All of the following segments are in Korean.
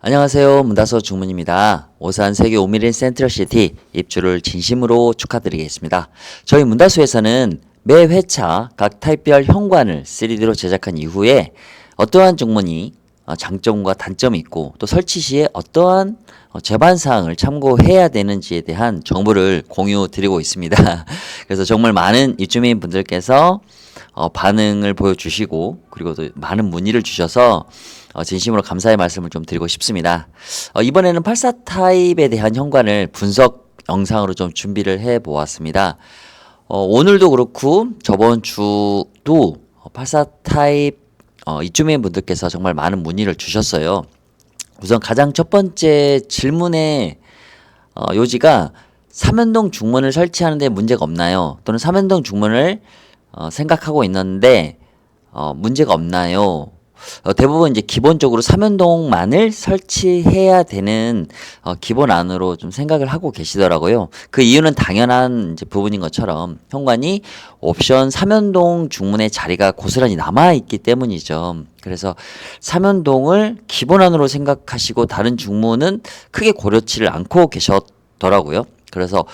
안녕하세요. 문다소 중문입니다. 오산 세계 5mm 센트럴시티 입주를 진심으로 축하드리겠습니다. 저희 문다소에서는 매 회차 각 타입별 현관을 3D로 제작한 이후에 어떠한 중문이 장점과 단점이 있고 또 설치 시에 어떠한 제반사항을 참고해야 되는지에 대한 정보를 공유 드리고 있습니다. 그래서 정말 많은 입주민 분들께서 반응을 보여주시고 그리고 또 많은 문의를 주셔서 진심으로 감사의 말씀을 좀 드리고 싶습니다. 이번에는 84 타입에 대한 현관을 분석 영상으로 좀 준비를 해 보았습니다. 오늘도 그렇고 저번 주도 84 타입 입주민 분들께서 정말 많은 문의를 주셨어요. 우선 가장 첫 번째 질문의 요지가 삼연동 중문을 설치하는데 문제가 없나요? 또는 삼연동 중문을 생각하고 있는데 문제가 없나요? 대부분 이제 기본적으로 삼연동만을 설치해야 되는 기본안으로 좀 생각을 하고 계시더라고요. 그 이유는 당연한 이제 부분인 것처럼 현관이 옵션 삼연동 중문의 자리가 고스란히 남아 있기 때문이죠. 그래서 삼연동을 기본안으로 생각하시고 다른 중문은 크게 고려치를 않고 계셨더라고요. 그래서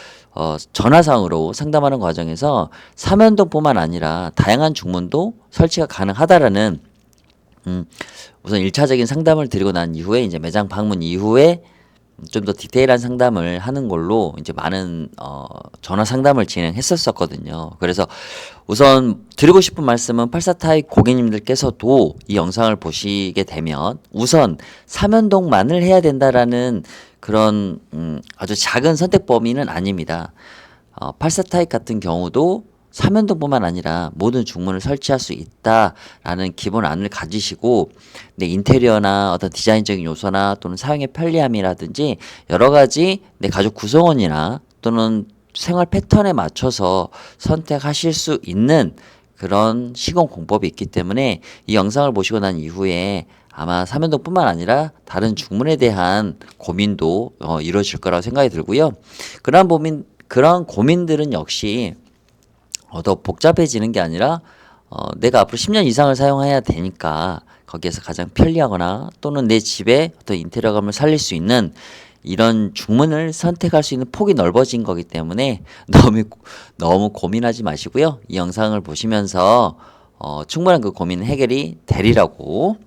전화상으로 상담하는 과정에서 삼연동뿐만 아니라 다양한 중문도 설치가 가능하다라는 우선 1차적인 상담을 드리고 난 이후에 이제 매장 방문 이후에 좀 더 디테일한 상담을 하는 걸로 이제 많은 전화 상담을 진행했었거든요. 그래서 우선 드리고 싶은 말씀은 84 타입 고객님들께서도 이 영상을 보시게 되면 우선 삼연동만을 해야 된다라는 그런 아주 작은 선택 범위는 아닙니다. 84 타입 같은 경우도 삼연동뿐만 아니라 모든 중문을 설치할 수 있다라는 기본안을 가지시고 내 인테리어나 어떤 디자인적인 요소나 또는 사용의 편리함이라든지 여러 가지 내 가족 구성원이나 또는 생활 패턴에 맞춰서 선택하실 수 있는 그런 시공 공법이 있기 때문에 이 영상을 보시고 난 이후에 아마 삼연동뿐만 아니라 다른 중문에 대한 고민도 이루어질 거라고 생각이 들고요. 그런 고민들은 역시 더 복잡해지는 게 아니라 내가 앞으로 10년 이상을 사용해야 되니까 거기에서 가장 편리하거나 또는 내 집에 어떤 인테리어감을 살릴 수 있는 이런 중문을 선택할 수 있는 폭이 넓어진 거기 때문에 너무 고민하지 마시고요. 이 영상을 보시면서 충분한 그 고민 해결이 되리라고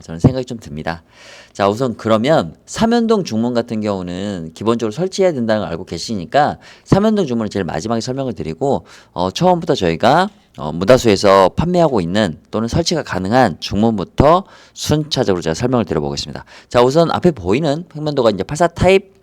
저는 생각이 좀 듭니다. 자, 우선 그러면 삼연동 중문 같은 경우는 기본적으로 설치해야 된다는 걸 알고 계시니까 삼연동 중문을 제일 마지막에 설명을 드리고 처음부터 저희가 무다수에서 판매하고 있는 또는 설치가 가능한 중문부터 순차적으로 제가 설명을 드려보겠습니다. 자, 우선 앞에 보이는 평면도가 이제 84 타입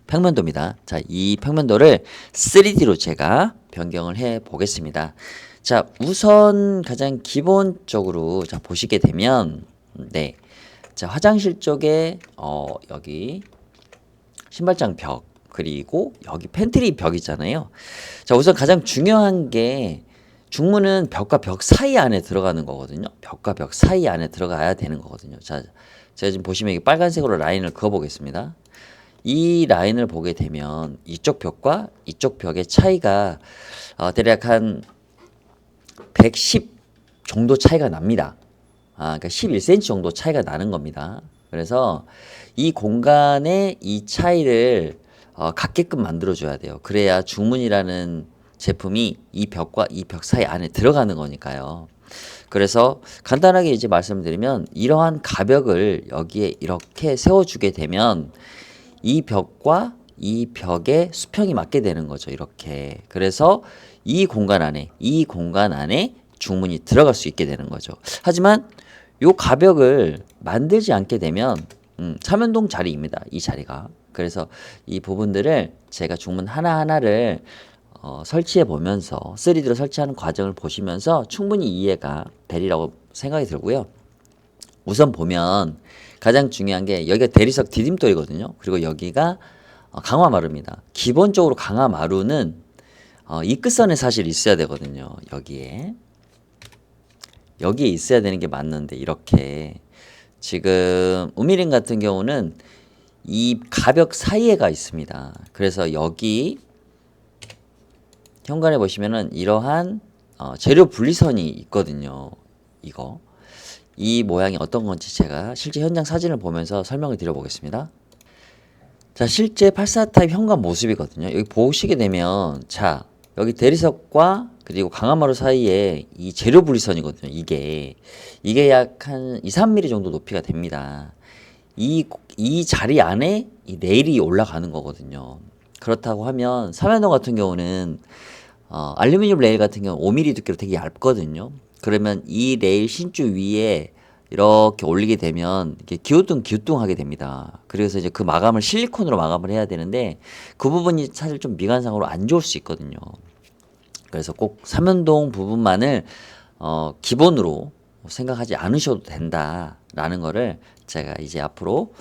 평면도입니다. 자, 이 평면도를 3D로 제가 변경을 해 보겠습니다. 자, 우선 가장 기본적으로 자 보시게 되면 네. 자, 화장실 쪽에 여기 신발장 벽 그리고 여기 팬트리 벽 있잖아요. 자, 우선 가장 중요한 게 중문은 벽과 벽 사이 안에 들어가는 거거든요. 벽과 벽 사이 안에 들어가야 되는 거거든요. 자, 제가 지금 보시면 이게 빨간색으로 라인을 그어 보겠습니다. 이 라인을 보게 되면 이쪽 벽과 이쪽 벽의 차이가 대략 한 110 정도 차이가 납니다. 그러니까 11cm 정도 차이가 나는 겁니다. 그래서 이 공간의 이 차이를 갖게끔 만들어줘야 돼요. 그래야 중문이라는 제품이 이 벽과 이 벽 사이 안에 들어가는 거니까요. 그래서 간단하게 이제 말씀드리면 이러한 가벽을 여기에 이렇게 세워주게 되면 이 벽과 이 벽의 수평이 맞게 되는 거죠. 이렇게. 그래서 이 공간 안에 중문이 들어갈 수 있게 되는 거죠. 하지만 요 가벽을 만들지 않게 되면 삼연동 자리입니다. 이 자리가. 그래서 이 부분들을 제가 중문 하나하나를 설치해 보면서 3D로 설치하는 과정을 보시면서 충분히 이해가 되리라고 생각이 들고요. 우선 보면 가장 중요한 게 여기가 대리석 디딤돌이거든요. 그리고 여기가 강화마루입니다. 기본적으로 강화마루는 이 끝선에 사실 있어야 되거든요. 여기에 있어야 되는 게 맞는데 이렇게 지금 우미린 같은 경우는 이 가벽 사이에가 있습니다. 그래서 여기 현관에 보시면은 이러한 재료 분리선이 있거든요. 이 모양이 어떤 건지 제가 실제 현장 사진을 보면서 설명을 드려보겠습니다. 자, 실제 84 타입 현관 모습이거든요. 여기 보시게 되면, 자, 여기 대리석과 그리고 강화마루 사이에 이 재료 분리선이거든요. 이게 약 한 2, 3mm 정도 높이가 됩니다. 이 자리 안에 이 레일이 올라가는 거거든요. 그렇다고 하면 삼연동 같은 경우는 알루미늄 레일 같은 경우 5mm 두께로 되게 얇거든요. 그러면 이 레일 신주 위에 이렇게 올리게 되면 이게 기우뚱하게 됩니다. 그래서 이제 그 마감을 실리콘으로 마감을 해야 되는데 그 부분이 사실 좀 미관상으로 안 좋을 수 있거든요. 그래서 꼭 삼연동 부분만을 기본으로 생각하지 않으셔도 된다라는 거를 제가 이제 앞으로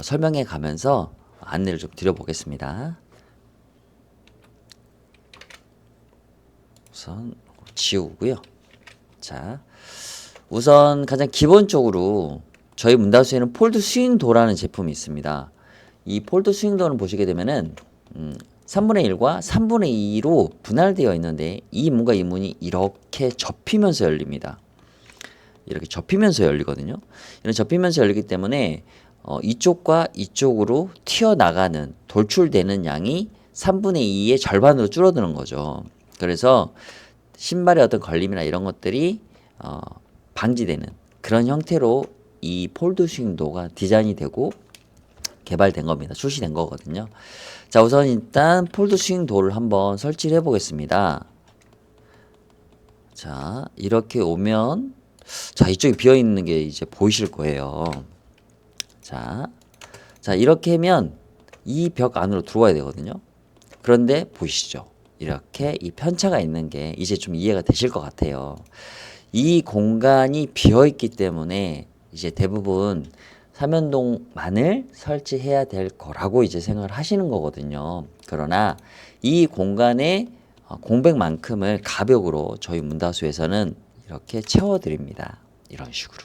설명해 가면서 안내를 좀 드려보겠습니다. 우선 지우고요. 자, 우선 가장 기본적으로 저희 문다수에는 폴드 스윙도라는 제품이 있습니다. 이 폴드 스윙도는 보시게 되면은 3분의 1과 3분의 2로 분할되어 있는데 이 문이 이렇게 접히면서 열립니다. 이렇게 접히면서 열리거든요. 이런 접히면서 열리기 때문에 이쪽과 이쪽으로 튀어나가는 돌출되는 양이 3분의 2의 절반으로 줄어드는 거죠. 그래서 신발의 어떤 걸림이나 이런 것들이 방지되는 그런 형태로 이 폴드 스윙도가 디자인이 되고 개발된 겁니다. 출시된 거거든요. 자, 우선 일단 폴드 스윙도를 한번 설치를 해보겠습니다. 자, 이렇게 오면 자, 이쪽에 비어있는 게 이제 보이실 거예요. 자, 이렇게 하면 이 벽 안으로 들어와야 되거든요. 그런데 보이시죠? 이렇게 이 편차가 있는 게 이제 좀 이해가 되실 것 같아요. 이 공간이 비어있기 때문에 이제 대부분 삼연동만을 설치해야 될 거라고 이제 생각을 하시는 거거든요. 그러나 이 공간의 공백만큼을 가벽으로 저희 문다수에서는 이렇게 채워드립니다. 이런 식으로.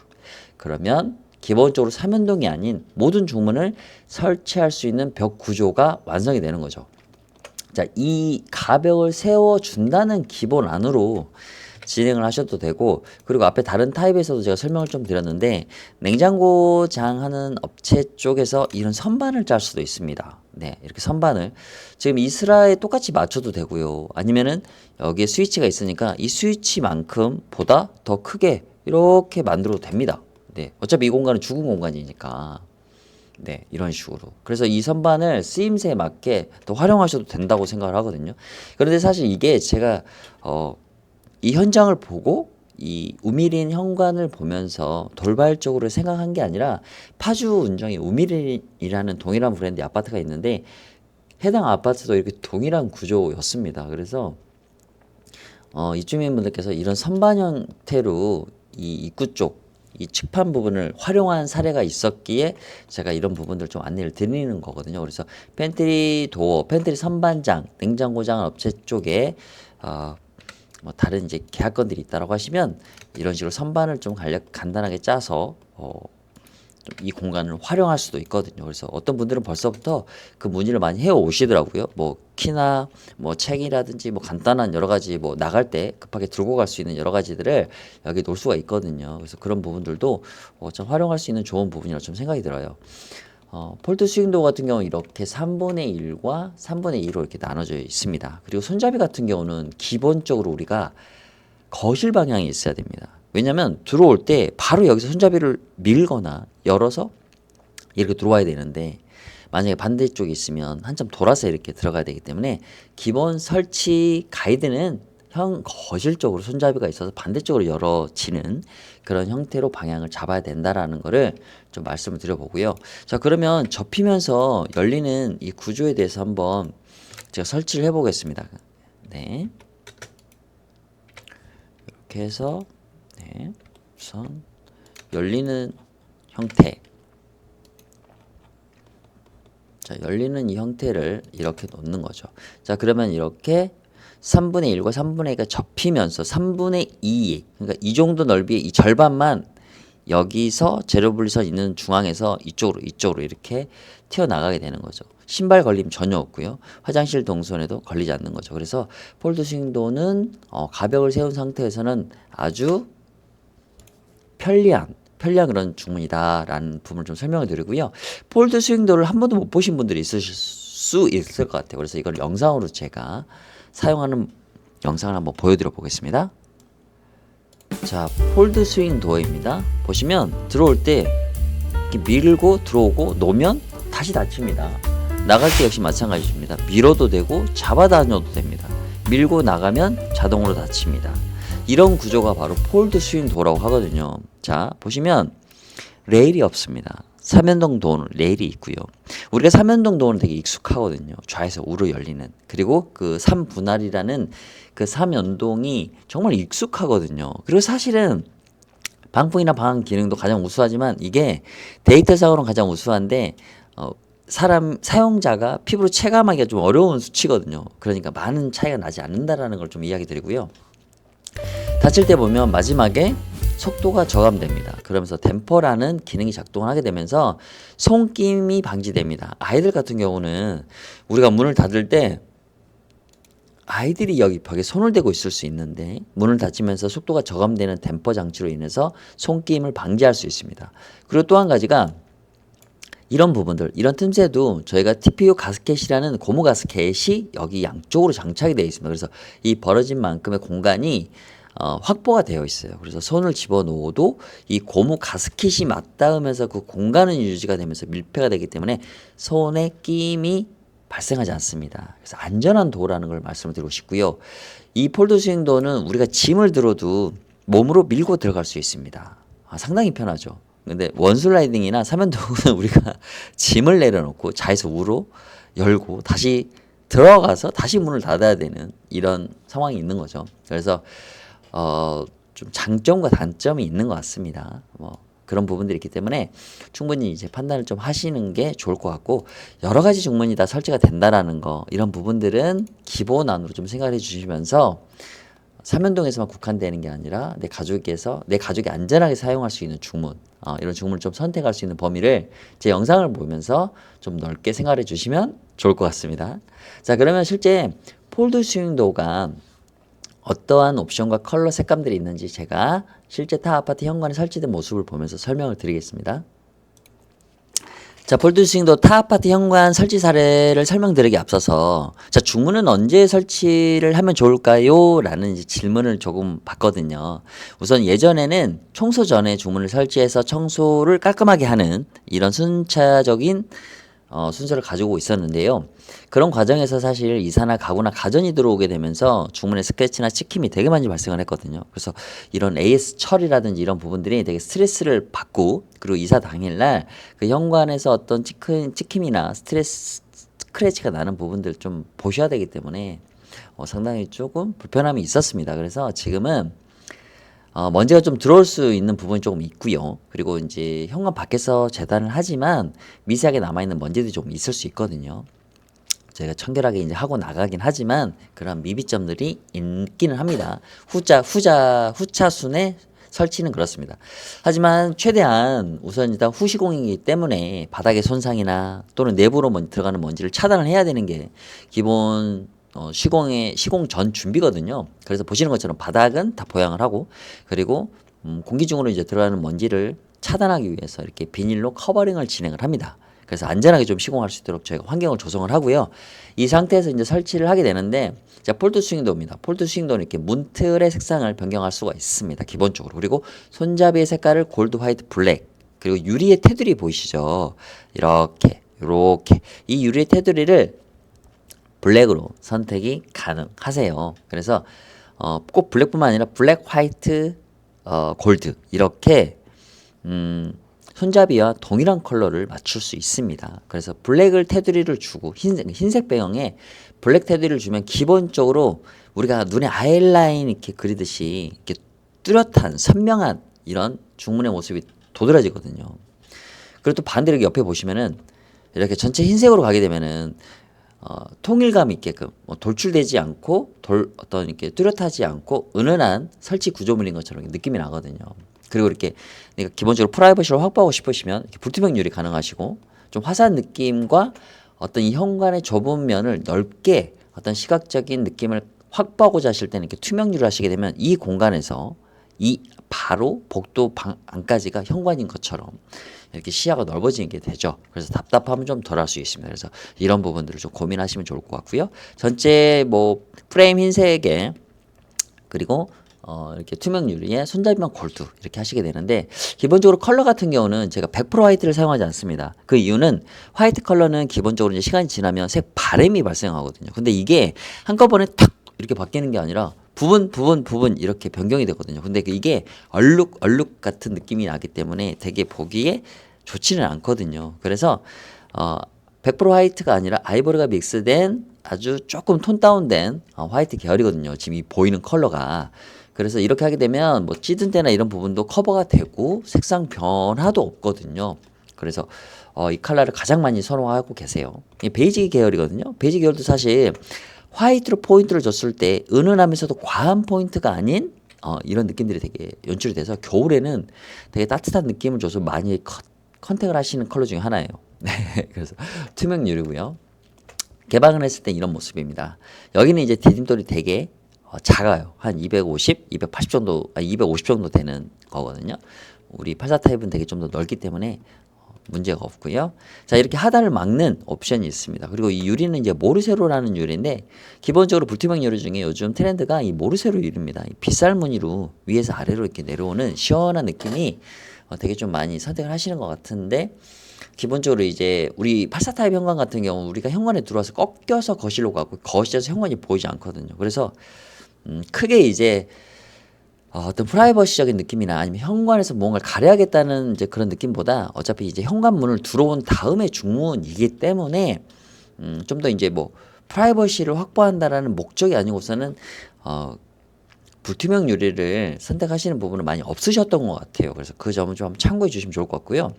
그러면 기본적으로 삼연동이 아닌 모든 중문을 설치할 수 있는 벽 구조가 완성이 되는 거죠. 자, 이 가벽을 세워준다는 기본 안으로 진행을 하셔도 되고, 그리고 앞에 다른 타입에서도 제가 설명을 좀 드렸는데 냉장고장 하는 업체 쪽에서 이런 선반을 짤 수도 있습니다. 네, 이렇게 선반을 지금 이스라에 똑같이 맞춰도 되고요. 아니면은 여기에 스위치가 있으니까 이 스위치만큼 보다 더 크게 이렇게 만들어도 됩니다. 네, 어차피 이 공간은 죽은 공간이니까. 네, 이런 식으로. 그래서 이 선반을 쓰임새에 맞게 더 활용하셔도 된다고 생각을 하거든요. 그런데 사실 이게 제가 이 현장을 보고 이 우미린 현관을 보면서 돌발적으로 생각한 게 아니라 파주 운정에 우미린이라는 동일한 브랜드의 아파트가 있는데 해당 아파트도 이렇게 동일한 구조였습니다. 그래서 입주민분들께서 이런 선반 형태로 이 입구 쪽 이 측판 부분을 활용한 사례가 있었기에 제가 이런 부분들 좀 안내를 드리는 거거든요. 그래서 팬트리 도어, 팬트리 선반장, 냉장고장 업체 쪽에 뭐 다른 이제 계약건들이 있다라고 하시면 이런 식으로 선반을 좀 간단하게 짜서 이 공간을 활용할 수도 있거든요. 그래서 어떤 분들은 벌써부터 그 문의를 많이 해 오시더라고요. 뭐 키나 뭐 책이라든지 뭐 간단한 여러 가지 뭐 나갈 때 급하게 들고 갈 수 있는 여러 가지들을 여기 놓을 수가 있거든요. 그래서 그런 부분들도 좀 활용할 수 있는 좋은 부분이라고 좀 생각이 들어요. 폴드 스윙도어 같은 경우는 이렇게 3분의 1과 3분의 2로 이렇게 나눠져 있습니다. 그리고 손잡이 같은 경우는 기본적으로 우리가 거실 방향에 있어야 됩니다. 왜냐면 들어올 때 바로 여기서 손잡이를 밀거나 열어서 이렇게 들어와야 되는데 만약에 반대쪽에 있으면 한참 돌아서 이렇게 들어가야 되기 때문에 기본 설치 가이드는 거실 쪽으로 손잡이가 있어서 반대쪽으로 열어지는 그런 형태로 방향을 잡아야 된다라는 거를 좀 말씀을 드려보고요. 자, 그러면 접히면서 열리는 이 구조에 대해서 한번 제가 설치를 해보겠습니다. 네. 이렇게 해서 네, 우선 열리는 형태. 자, 열리는 이 형태를 이렇게 놓는 거죠. 자, 그러면 이렇게 3분의 1과 3분의 2가 접히면서 3분의 2, 그러니까 이 정도 넓이의 이 절반만 여기서 재료 분리선 있는 중앙에서 이쪽으로 이렇게 튀어나가게 되는 거죠. 신발 걸림 전혀 없고요. 화장실 동선에도 걸리지 않는 거죠. 그래서 폴드 스윙도는 가벽을 세운 상태에서는 아주 편리한 그런 중문이다라는 부분을 좀 설명을 드리고요. 폴드 스윙도를 한 번도 못 보신 분들이 있으실 수 있을 것 같아요. 그래서 이걸 영상으로 제가 사용하는 영상을 한번 보여드려 보겠습니다. 자, 폴드 스윙 도어입니다. 보시면 들어올 때 이렇게 밀고 들어오고 놓으면 다시 닫힙니다. 나갈 때 역시 마찬가지입니다. 밀어도 되고 잡아 다녀도 됩니다. 밀고 나가면 자동으로 닫힙니다. 이런 구조가 바로 폴드 스윙 도어라고 하거든요. 자, 보시면 레일이 없습니다. 삼연동 도어는 레일이 있고요. 우리가 삼연동 도어는 되게 익숙하거든요. 좌에서 우로 열리는. 그리고 그 삼분할이라는 그 삼연동이 정말 익숙하거든요. 그리고 사실은 방풍이나 방음 기능도 가장 우수하지만 이게 데이터상으로는 가장 우수한데 사용자가 피부로 체감하기가 좀 어려운 수치거든요. 그러니까 많은 차이가 나지 않는다라는 걸 좀 이야기 드리고요. 닫힐 때 보면 마지막에 속도가 저감됩니다. 그러면서 댐퍼라는 기능이 작동을 하게 되면서 손김이 방지됩니다. 아이들 같은 경우는 우리가 문을 닫을 때 아이들이 여기 벽에 손을 대고 있을 수 있는데 문을 닫히면서 속도가 저감되는 댐퍼 장치로 인해서 손김을 방지할 수 있습니다. 그리고 또 한 가지가 이런 부분들, 이런 틈새도 저희가 TPU 가스켓이라는 고무 가스켓이 여기 양쪽으로 장착이 되어 있습니다. 그래서 이 벌어진 만큼의 공간이 확보가 되어 있어요. 그래서 손을 집어넣어도 이 고무 가스켓이 맞닿으면서 그 공간은 유지가 되면서 밀폐가 되기 때문에 손에 끼임이 발생하지 않습니다. 그래서 안전한 도어라는 걸 말씀을 드리고 싶고요. 이 폴드 스윙 도어는 우리가 짐을 들어도 몸으로 밀고 들어갈 수 있습니다. 상당히 편하죠. 근데 원슬라이딩이나 삼연도어는 우리가 짐을 내려놓고 좌에서 우로 열고 다시 들어가서 다시 문을 닫아야 되는 이런 상황이 있는 거죠. 그래서 좀 장점과 단점이 있는 것 같습니다. 그런 부분들이 있기 때문에 충분히 이제 판단을 좀 하시는 게 좋을 것 같고, 여러 가지 중문이 다 설치가 된다라는 거, 이런 부분들은 기본 안으로 좀 생각해 주시면서 삼연동에서만 국한되는 게 아니라 내 가족이 안전하게 사용할 수 있는 중문, 이런 중문을 좀 선택할 수 있는 범위를 제 영상을 보면서 좀 넓게 생각해 주시면 좋을 것 같습니다. 자, 그러면 실제 폴드 스윙도어가 어떠한 옵션과 컬러 색감들이 있는지 제가 실제 타 아파트 현관에 설치된 모습을 보면서 설명을 드리겠습니다. 자, 폴드 스윙도어 타 아파트 현관 설치 사례를 설명드리기 앞서서, 자, 중문은 언제 설치를 하면 좋을까요? 라는 이제 질문을 조금 받거든요. 우선 예전에는 청소 전에 중문을 설치해서 청소를 깔끔하게 하는 이런 순차적인 순서를 가지고 있었는데요. 그런 과정에서 사실 이사나 가구나 가전이 들어오게 되면서 중문에 스크래치나 찍힘이 되게 많이 발생을 했거든요. 그래서 이런 AS 처리라든지 이런 부분들이 되게 스트레스를 받고, 그리고 이사 당일날 그 현관에서 어떤 찍힘이나 스크래치가 나는 부분들 좀 보셔야 되기 때문에 상당히 조금 불편함이 있었습니다. 그래서 지금은 먼지가 좀 들어올 수 있는 부분이 조금 있고요. 그리고 이제 현관 밖에서 재단을 하지만 미세하게 남아있는 먼지들이 좀 있을 수 있거든요. 저희가 청결하게 이제 하고 나가긴 하지만 그런 미비점들이 있기는 합니다. 후차순의 설치는 그렇습니다. 하지만 최대한 우선 일단 후시공이기 때문에 바닥의 손상이나 또는 내부로 들어가는 먼지를 차단을 해야 되는 게 기본 시공 전 준비거든요. 그래서 보시는 것처럼 바닥은 다 보양을 하고, 그리고 공기 중으로 이제 들어가는 먼지를 차단하기 위해서 이렇게 비닐로 커버링을 진행을 합니다. 그래서 안전하게 좀 시공할 수 있도록 저희가 환경을 조성을 하고요. 이 상태에서 이제 설치를 하게 되는데, 자, 폴드 스윙도어입니다. 폴드 스윙도어는 이렇게 문틀의 색상을 변경할 수가 있습니다. 기본적으로. 그리고 손잡이의 색깔을 골드, 화이트, 블랙, 그리고 유리의 테두리 보이시죠? 이렇게 이 유리의 테두리를 블랙으로 선택이 가능하세요. 그래서 꼭 블랙뿐만 아니라 블랙, 화이트, 골드 이렇게 손잡이와 동일한 컬러를 맞출 수 있습니다. 그래서 블랙을 테두리를 주고 흰색 배경에 블랙 테두리를 주면 기본적으로 우리가 눈에 아이라인 이렇게 그리듯이 이렇게 뚜렷한 선명한 이런 중문의 모습이 도드라지거든요. 그리고 또 반대로 옆에 보시면은 이렇게 전체 흰색으로 가게 되면은 통일감 있게끔 돌출되지 않고 어떤 이렇게 뚜렷하지 않고 은은한 설치 구조물인 것처럼 느낌이 나거든요. 그리고 이렇게 기본적으로 프라이버시를 확보하고 싶으시면 이렇게 불투명 유리 가능하시고, 좀 화사한 느낌과 어떤 이 현관의 좁은 면을 넓게 어떤 시각적인 느낌을 확보하고자 하실 때는 이렇게 투명 유리를 하시게 되면 이 공간에서 이 바로 복도 방 안까지가 현관인 것처럼 이렇게 시야가 넓어지게 되죠. 그래서 답답함은 좀 덜 할 수 있습니다. 그래서 이런 부분들을 좀 고민하시면 좋을 것 같고요. 전체 뭐 프레임 흰색에 그리고 이렇게 투명 유리에 손잡이만 골드 이렇게 하시게 되는데 기본적으로 컬러 같은 경우는 제가 100% 화이트를 사용하지 않습니다. 그 이유는 화이트 컬러는 기본적으로 이제 시간이 지나면 색 바램이 발생하거든요. 근데 이게 한꺼번에 탁 이렇게 바뀌는 게 아니라 부분 이렇게 변경이 되거든요. 근데 이게 얼룩 같은 느낌이 나기 때문에 되게 보기에 좋지는 않거든요. 그래서 100% 화이트가 아니라 아이보리가 믹스된 아주 조금 톤 다운된 화이트 계열이거든요. 지금 이 보이는 컬러가. 그래서 이렇게 하게 되면 뭐 찌든 때나 이런 부분도 커버가 되고 색상 변화도 없거든요. 그래서 이 컬러를 가장 많이 선호하고 계세요. 이 베이지 계열이거든요. 베이지 계열도 사실 화이트로 포인트를 줬을 때 은은하면서도 과한 포인트가 아닌 이런 느낌들이 되게 연출이 돼서 겨울에는 되게 따뜻한 느낌을 줘서 많이 컨택을 하시는 컬러 중에 하나예요. 네, 그래서 투명 유리고요. 개방을 했을 때 이런 모습입니다. 여기는 이제 디딤돌이 되게 작아요. 한 250, 280 정도, 250 정도 되는 거거든요. 우리 84 타입은 되게 좀 더 넓기 때문에 문제가 없고요. 자, 이렇게 하단을 막는 옵션이 있습니다. 그리고 이 유리는 이제 모르세로라는 유리인데 기본적으로 불투명 유리 중에 요즘 트렌드가 이 모르세로 유리입니다. 이 빗살 무늬로 위에서 아래로 이렇게 내려오는 시원한 느낌이 되게 좀 많이 선택을 하시는 것 같은데 기본적으로 이제 우리 84 타입 현관 같은 경우 우리가 현관에 들어와서 꺾여서 거실로 가고 거실에서 현관이 보이지 않거든요. 그래서 크게 이제 어떤 프라이버시적인 느낌이나 아니면 현관에서 뭔가를 가려야겠다는 이제 그런 느낌보다 어차피 이제 현관문을 들어온 다음에 중문이기 때문에 좀 더 이제 뭐 프라이버시를 확보한다라는 목적이 아니고서는 불투명 유리를 선택하시는 부분은 많이 없으셨던 것 같아요. 그래서 그 점은 좀 한번 참고해 주시면 좋을 것 같고요.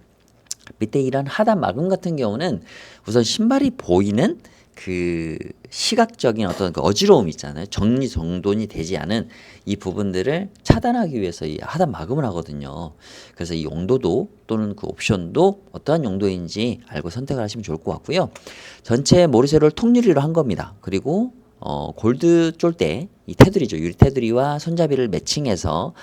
밑에 이런 하단 마금 같은 경우는 우선 신발이 보이는 그 시각적인 어떤 그 어지러움 있잖아요. 정리정돈이 되지 않은 이 부분들을 차단하기 위해서 이 하단 마금을 하거든요. 그래서 이 용도도 또는 그 옵션도 어떠한 용도인지 알고 선택을 하시면 좋을 것 같고요. 전체 모르쇠를 통유리로 한 겁니다. 그리고 골드 쫄대 이 테두리죠. 유리 테두리와 손잡이를 매칭해서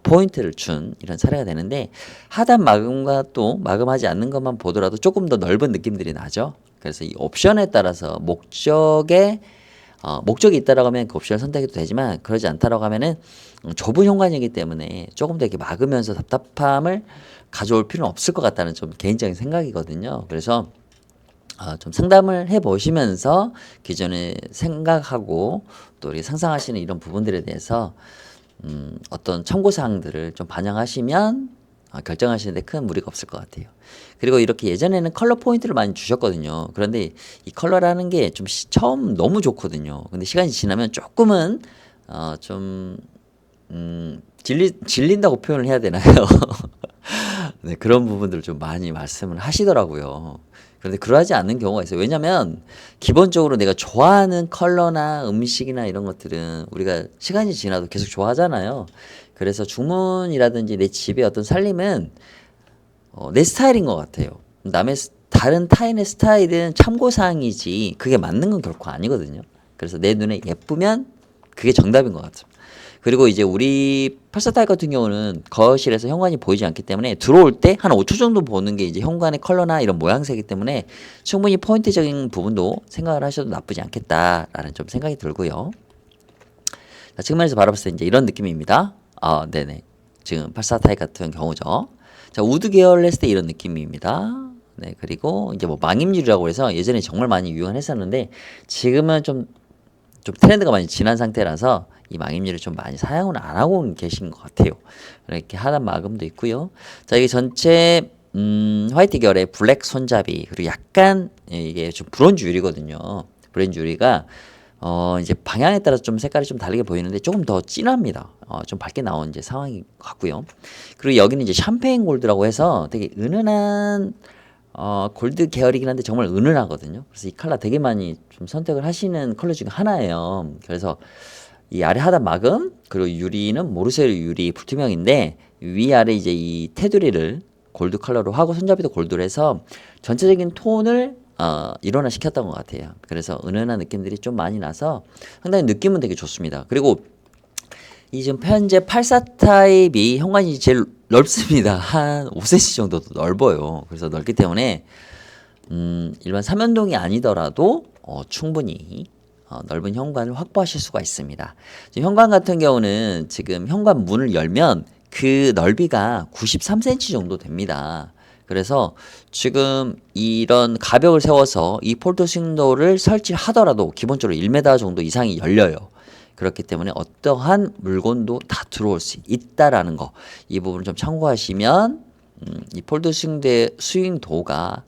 포인트를 준 이런 사례가 되는데 하단 마금과 또 마금하지 않는 것만 보더라도 조금 더 넓은 느낌들이 나죠. 그래서 이 옵션에 따라서 목적이 있다라고 하면 그 옵션을 선택해도 되지만 그러지 않다라고 하면은 좁은 현관이기 때문에 조금 더 이렇게 막으면서 답답함을 가져올 필요는 없을 것 같다는 좀 개인적인 생각이거든요. 그래서 좀 상담을 해 보시면서 기존에 생각하고 또 우리 상상하시는 이런 부분들에 대해서 어떤 참고 사항들을 좀 반영하시면 결정하시는데 큰 무리가 없을 것 같아요. 그리고 이렇게 예전에는 컬러 포인트를 많이 주셨거든요. 그런데 이 컬러라는 게 좀 처음 너무 좋거든요. 근데 시간이 지나면 조금은 좀 질린다고 표현을 해야 되나요? 네, 그런 부분들을 좀 많이 말씀을 하시더라고요. 그런데 그러하지 않는 경우가 있어요. 왜냐면 기본적으로 내가 좋아하는 컬러나 음식이나 이런 것들은 우리가 시간이 지나도 계속 좋아하잖아요. 그래서 주문이라든지 내 집의 어떤 살림은 내 스타일인 것 같아요. 다른 타인의 스타일은 참고사항이지 그게 맞는 건 결코 아니거든요. 그래서 내 눈에 예쁘면 그게 정답인 것 같아요. 그리고 이제 우리 84 타입 같은 경우는 거실에서 현관이 보이지 않기 때문에 들어올 때 한 5초 정도 보는 게 이제 현관의 컬러나 이런 모양새이기 때문에 충분히 포인트적인 부분도 생각을 하셔도 나쁘지 않겠다라는 좀 생각이 들고요. 자, 측면에서 바라봤을 때 이제 이런 느낌입니다. 네네. 지금 84 타입 같은 경우죠. 자, 우드 계열을 했을 때 이런 느낌입니다. 네, 그리고 이제 뭐 망임유리라고 해서 예전에 정말 많이 유행했었는데 지금은 좀 트렌드가 많이 지난 상태라서 이 망임유리를 좀 많이 사용을 안 하고 계신 것 같아요. 이렇게 하단 마금도 있고요. 자, 이게 전체 화이트 계열의 블랙 손잡이 그리고 약간 이게 좀 브론즈 유리거든요. 브론즈 유리가 이제 방향에 따라서 좀 색깔이 좀 다르게 보이는데 조금 더 진합니다. 좀 밝게 나온 이제 상황이 같고요. 그리고 여기는 이제 샴페인 골드라고 해서 되게 은은한 골드 계열이긴 한데 정말 은은하거든요. 그래서 이 컬러 되게 많이 좀 선택을 하시는 컬러 중에 하나예요. 그래서 이 아래 하단 마금 그리고 유리는 모르쇠 유리 불투명인데 위아래 이제 이 테두리를 골드 컬러로 하고 손잡이도 골드로 해서 전체적인 톤을 일원화시켰던 것 같아요. 그래서 은은한 느낌들이 좀 많이 나서 상당히 느낌은 되게 좋습니다. 그리고 이 지금 현재 84 타입이 현관이 제일 넓습니다. 한 5cm 정도 넓어요. 그래서 넓기 때문에 일반 삼연동이 아니더라도 충분히 넓은 현관을 확보하실 수가 있습니다. 지금 현관 같은 경우는 지금 현관 문을 열면 그 넓이가 93cm 정도 됩니다. 그래서 지금 이런 가벽을 세워서 이 폴더 스윙도어를 설치를 하더라도 기본적으로 1m 정도 이상이 열려요. 그렇기 때문에 어떠한 물건도 다 들어올 수 있다라는 거, 이 부분을 좀 참고하시면 이 폴더 스윙도가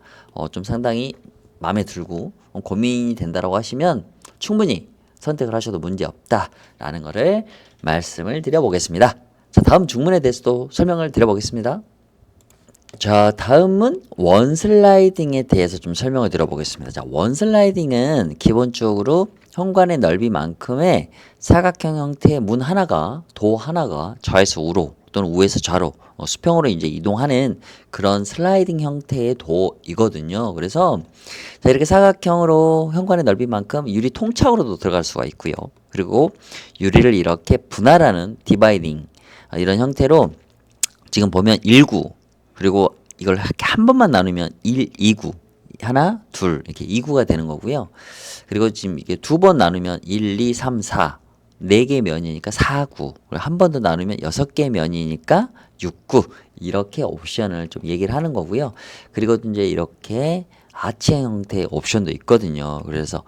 좀 상당히 마음에 들고 고민이 된다라고 하시면 충분히 선택을 하셔도 문제 없다라는 거를 말씀을 드려보겠습니다. 자, 다음 중문에 대해서도 설명을 드려보겠습니다. 자, 다음은 원슬라이딩에 대해서 좀 설명을 드려보겠습니다. 자, 원슬라이딩은 기본적으로 현관의 넓이만큼의 사각형 형태의 문 하나가, 도 하나가 좌에서 우로 또는 우에서 좌로 수평으로 이제 이동하는 그런 슬라이딩 형태의 도이거든요. 그래서 자, 이렇게 사각형으로 현관의 넓이만큼 유리 통창으로도 들어갈 수가 있고요. 그리고 유리를 이렇게 분할하는 디바이딩 이런 형태로 지금 보면 1구 그리고 이걸 이렇게 한 번만 나누면 1, 2구 하나, 둘 이렇게 2구가 되는 거고요. 그리고 지금 이게 두 번 나누면 1, 2, 3, 4 4개 면이니까 4구 한 번 더 나누면 6개 면이니까 6구 이렇게 옵션을 좀 얘기를 하는 거고요. 그리고 이제 이렇게 아치 형태의 옵션도 있거든요. 그래서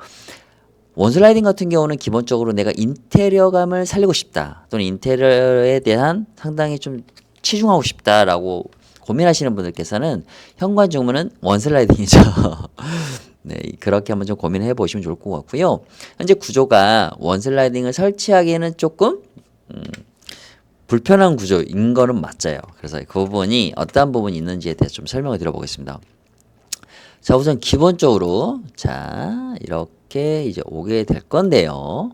원슬라이딩 같은 경우는 기본적으로 내가 인테리어감을 살리고 싶다 또는 인테리어에 대한 상당히 좀 치중하고 싶다라고 고민하시는 분들께서는 현관 중문은 원슬라이딩이죠. 네, 그렇게 한번 좀 고민해 보시면 좋을 것 같고요. 현재 구조가 원슬라이딩을 설치하기에는 조금 불편한 구조인 거는 맞아요. 그래서 그 부분이 어떤 부분이 있는지에 대해서 좀 설명을 드려보겠습니다. 자, 우선 기본적으로 자 이렇게 이제 오게 될 건데요.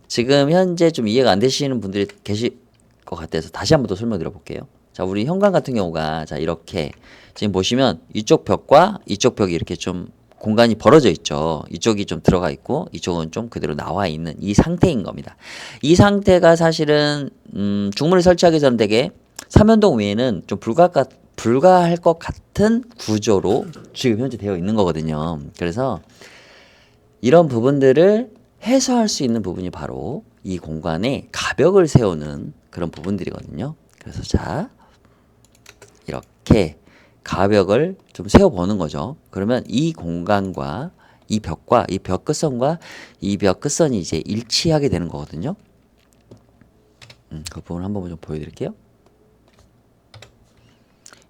지금 현재 좀 이해가 안 되시는 분들이 계실 것 같아서 다시 한번 더 설명드려 볼게요. 자, 우리 현관 같은 경우가 자 이렇게 지금 보시면 이쪽 벽과 이쪽 벽이 이렇게 좀 공간이 벌어져 있죠. 이쪽이 좀 들어가 있고 이쪽은 좀 그대로 나와 있는 이 상태인 겁니다. 이 상태가 사실은 중문을 설치하기 전 되게 삼연동 외에는 좀 불가할 것 같은 구조로 지금 현재 되어 있는 거거든요. 그래서 이런 부분들을 해소할 수 있는 부분이 바로 이 공간에 가벽을 세우는 그런 부분들이거든요. 그래서 자 이렇게 가벽을 좀 세워보는 거죠. 그러면 이 공간과 이 벽과 이 벽 끝선과 이 벽 끝선이 이제 일치하게 되는 거거든요. 그 부분 한번 좀 보여드릴게요.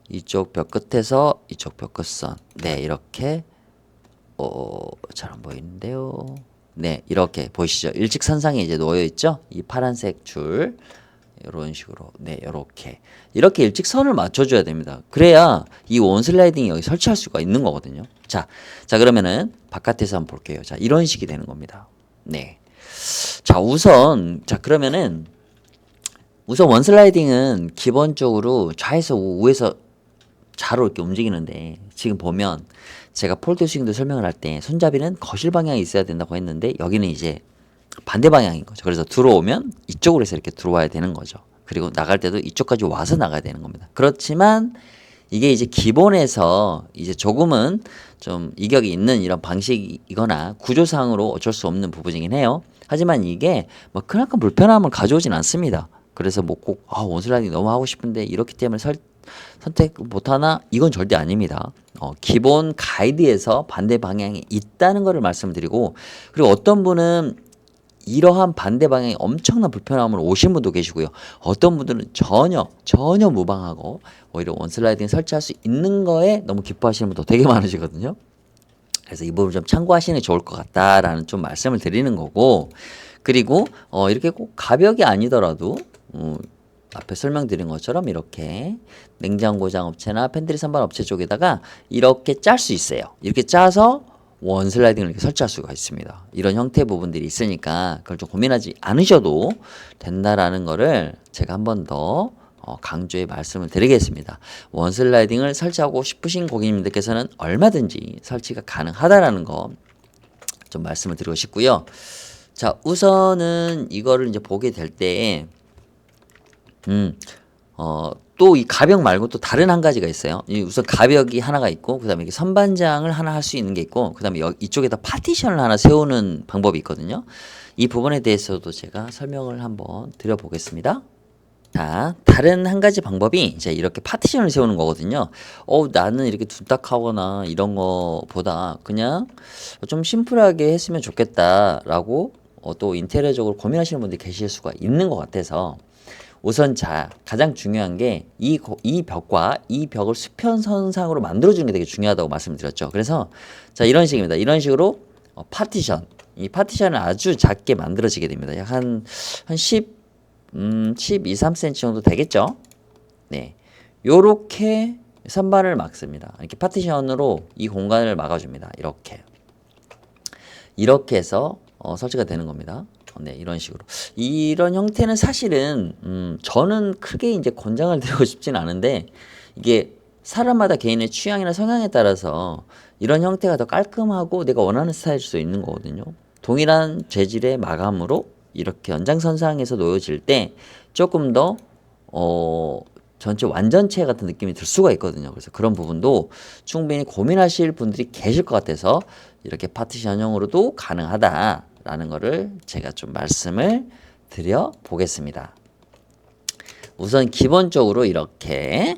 이쪽 벽 끝에서 이쪽 벽 끝선. 네, 이렇게 잘 안 보이는데요. 네, 이렇게 보이시죠? 일직선상에 이제 놓여 있죠? 이 파란색 줄. 이런 식으로 네 이렇게 일직선을 맞춰줘야 됩니다. 그래야 이 원슬라이딩이 여기 설치할 수가 있는 거거든요. 자 그러면은 바깥에서 한번 볼게요. 자 이런 식이 되는 겁니다. 네. 자 우선 그러면은 우선 원슬라이딩은 기본적으로 좌에서 우에서 좌로 이렇게 움직이는데 지금 보면 제가 폴더 스윙도 설명을 할 때 손잡이는 거실 방향에 있어야 된다고 했는데 여기는 이제 반대 방향인 거죠. 그래서 들어오면 이쪽으로 해서 이렇게 들어와야 되는 거죠. 그리고 나갈 때도 이쪽까지 와서 나가야 되는 겁니다. 그렇지만 이게 이제 기본에서 이제 조금은 좀 이격이 있는 이런 방식이거나 구조상으로 어쩔 수 없는 부분이긴 해요. 하지만 이게 뭐 그만큼 불편함을 가져오진 않습니다. 그래서 뭐 꼭 원슬라이딩 너무 하고 싶은데 이렇기 때문에 선택 못하나? 이건 절대 아닙니다. 기본 가이드에서 반대 방향이 있다는 것을 말씀드리고 그리고 어떤 분은 이러한 반대 방향이 엄청난 불편함으로 오신 분도 계시고요. 어떤 분들은 전혀 무방하고 오히려 원슬라이딩 설치할 수 있는 거에 너무 기뻐하시는 분도 되게 많으시거든요. 그래서 이 부분을 좀 참고하시는 게 좋을 것 같다라는 좀 말씀을 드리는 거고 그리고 이렇게 꼭 가벽이 아니더라도 앞에 설명드린 것처럼 이렇게 냉장고 장업체나 팬트리 선반 업체 쪽에다가 이렇게 짤 수 있어요. 이렇게 짜서 원슬라이딩을 이렇게 설치할 수가 있습니다. 이런 형태 부분들이 있으니까 그걸 좀 고민하지 않으셔도 된다라는 거를 제가 한 번 더 강조해 말씀을 드리겠습니다. 원슬라이딩을 설치하고 싶으신 고객님들께서는 얼마든지 설치가 가능하다라는 거 좀 말씀을 드리고 싶고요. 자, 우선은 이거를 이제 보게 될 때, 또 이 가벽 말고 또 다른 한 가지가 있어요. 우선 가벽이 하나가 있고, 그 다음에 이렇게 선반장을 하나 할 수 있는 게 있고, 그 다음에 이쪽에다 파티션을 하나 세우는 방법이 있거든요. 이 부분에 대해서도 제가 설명을 한번 드려보겠습니다. 자, 다른 한 가지 방법이 이제 이렇게 파티션을 세우는 거거든요. 나는 이렇게 둔탁하거나 이런 거보다 그냥 좀 심플하게 했으면 좋겠다라고 또 인테리어적으로 고민하시는 분들이 계실 수가 있는 것 같아서 우선 자, 가장 중요한 게 이 벽과 이 벽을 수평선상으로 만들어주는 게 되게 중요하다고 말씀드렸죠. 그래서 자, 이런 식입니다. 이런 식으로 파티션, 이 파티션을 아주 작게 만들어지게 됩니다. 약 한 12, 3cm 정도 되겠죠? 네. 요렇게 선반을 막습니다. 이렇게 파티션으로 이 공간을 막아줍니다. 이렇게 해서 설치가 되는 겁니다. 네, 이런 식으로. 이런 형태는 사실은 저는 크게 이제 권장을 드리고 싶진 않은데 이게 사람마다 개인의 취향이나 성향에 따라서 이런 형태가 더 깔끔하고 내가 원하는 스타일일 수 있는 거거든요. 동일한 재질의 마감으로 이렇게 연장선상에서 놓여질 때 조금 더 전체 완전체 같은 느낌이 들 수가 있거든요. 그래서 그런 부분도 충분히 고민하실 분들이 계실 것 같아서 이렇게 파티션형으로도 가능하다라는 거를 제가 좀 말씀을 드려 보겠습니다. 우선 기본적으로 이렇게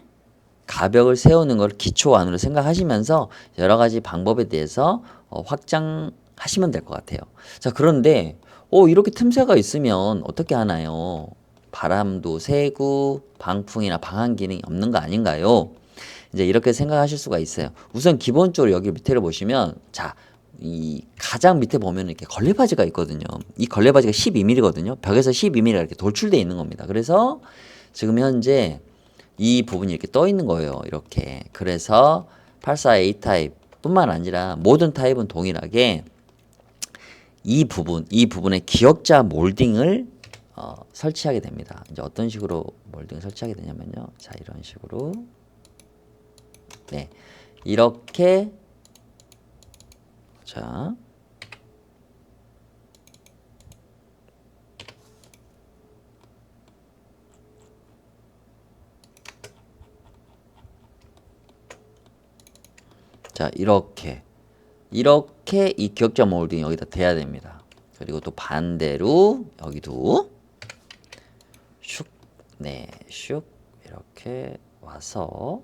가벽을 세우는 걸 기초안으로 생각하시면서 여러 가지 방법에 대해서 확장하시면 될 것 같아요. 자, 그런데 이렇게 틈새가 있으면 어떻게 하나요? 바람도 새고 방풍이나 방한 기능이 없는 거 아닌가요? 이제 이렇게 생각하실 수가 있어요. 우선 기본적으로 여기 밑에를 보시면 자, 이 가장 밑에 보면 이렇게 걸레바지가 있거든요. 이 걸레바지가 12mm거든요. 벽에서 12mm가 이렇게 돌출되어 있는 겁니다. 그래서 지금 현재 이 부분이 이렇게 떠 있는 거예요. 이렇게. 그래서 84A 타입 뿐만 아니라 모든 타입은 동일하게 이 부분에 기역자 몰딩을 설치하게 됩니다. 이제 어떤 식으로 몰딩을 설치하게 되냐면요. 자, 이런 식으로. 네. 이렇게. 자. 자, 이렇게 이 기역자 몰딩이 여기다 돼야 됩니다. 그리고 또 반대로 여기도 슉, 네, 슉 이렇게 와서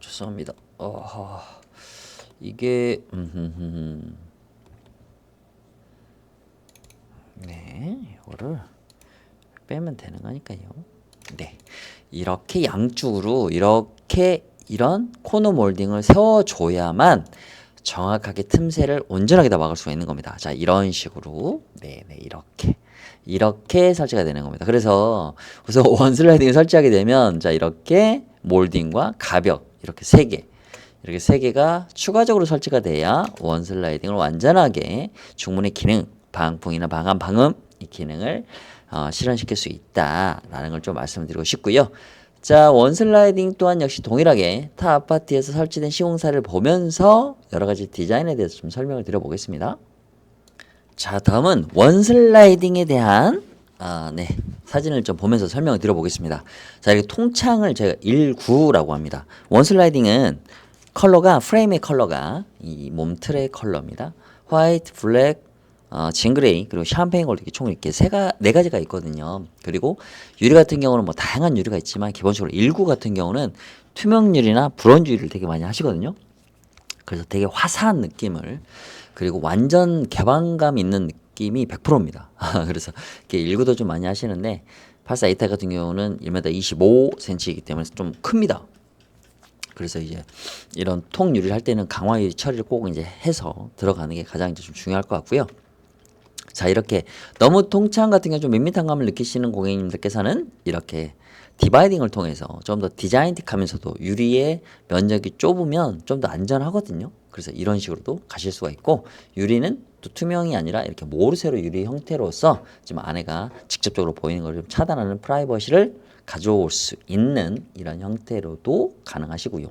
죄송합니다. 이게 네, 이거를 빼면 되는 거니까요. 네, 이렇게 양쪽으로 이렇게 이런 코너 몰딩을 세워줘야만 정확하게 틈새를 온전하게 다 막을 수가 있는 겁니다. 자, 이런 식으로 네, 이렇게 설치가 되는 겁니다. 그래서 우선 원슬라이딩을 설치하게 되면 자, 이렇게 몰딩과 가벽 이렇게 세 개가 추가적으로 설치가 돼야 원슬라이딩을 완전하게 중문의 기능, 방풍이나 방한, 방음 이 기능을 실현시킬 수 있다라는 걸 좀 말씀드리고 싶고요. 자, 원슬라이딩 또한 역시 동일하게 타 아파트에서 설치된 시공사를 보면서 여러 가지 디자인에 대해서 좀 설명을 드려보겠습니다. 자, 다음은 원슬라이딩에 대한 네, 사진을 좀 보면서 설명을 드려보겠습니다. 자, 이렇게 통창을 제가 19라고 합니다. 원슬라이딩은 컬러가 프레임의 컬러가 이 몸틀의 컬러입니다. 화이트, 블랙, 징그레이 그리고 샴페인 골드 이렇게 총 이렇게 네 가지가 있거든요. 그리고 유리 같은 경우는 뭐 다양한 유리가 있지만 기본적으로 19 같은 경우는 투명 유리나 브론즈 유리를 되게 많이 하시거든요. 그래서 되게 화사한 느낌을 그리고 완전 개방감 있는 느낌이 100%입니다. 그래서 이렇게 19도 좀 많이 하시는데 84 A 타입 같은 경우는 1m 25cm이기 때문에 좀 큽니다. 그래서 이제 이런 통 유리를 할 때는 강화 유리 처리를 꼭 이제 해서 들어가는 게 가장 이제 좀 중요할 것 같고요. 자, 이렇게 너무 통창 같은 경우 좀 밋밋한 감을 느끼시는 고객님들께서는 이렇게 디바이딩을 통해서 좀 더 디자인틱하면서도 유리의 면적이 좁으면 좀 더 안전하거든요. 그래서 이런 식으로도 가실 수가 있고, 유리는 또 투명이 아니라 이렇게 모르쇠로 유리 형태로서 지금 안에가 직접적으로 보이는 걸 좀 차단하는 프라이버시를 가져올 수 있는 이런 형태로도 가능하시고요.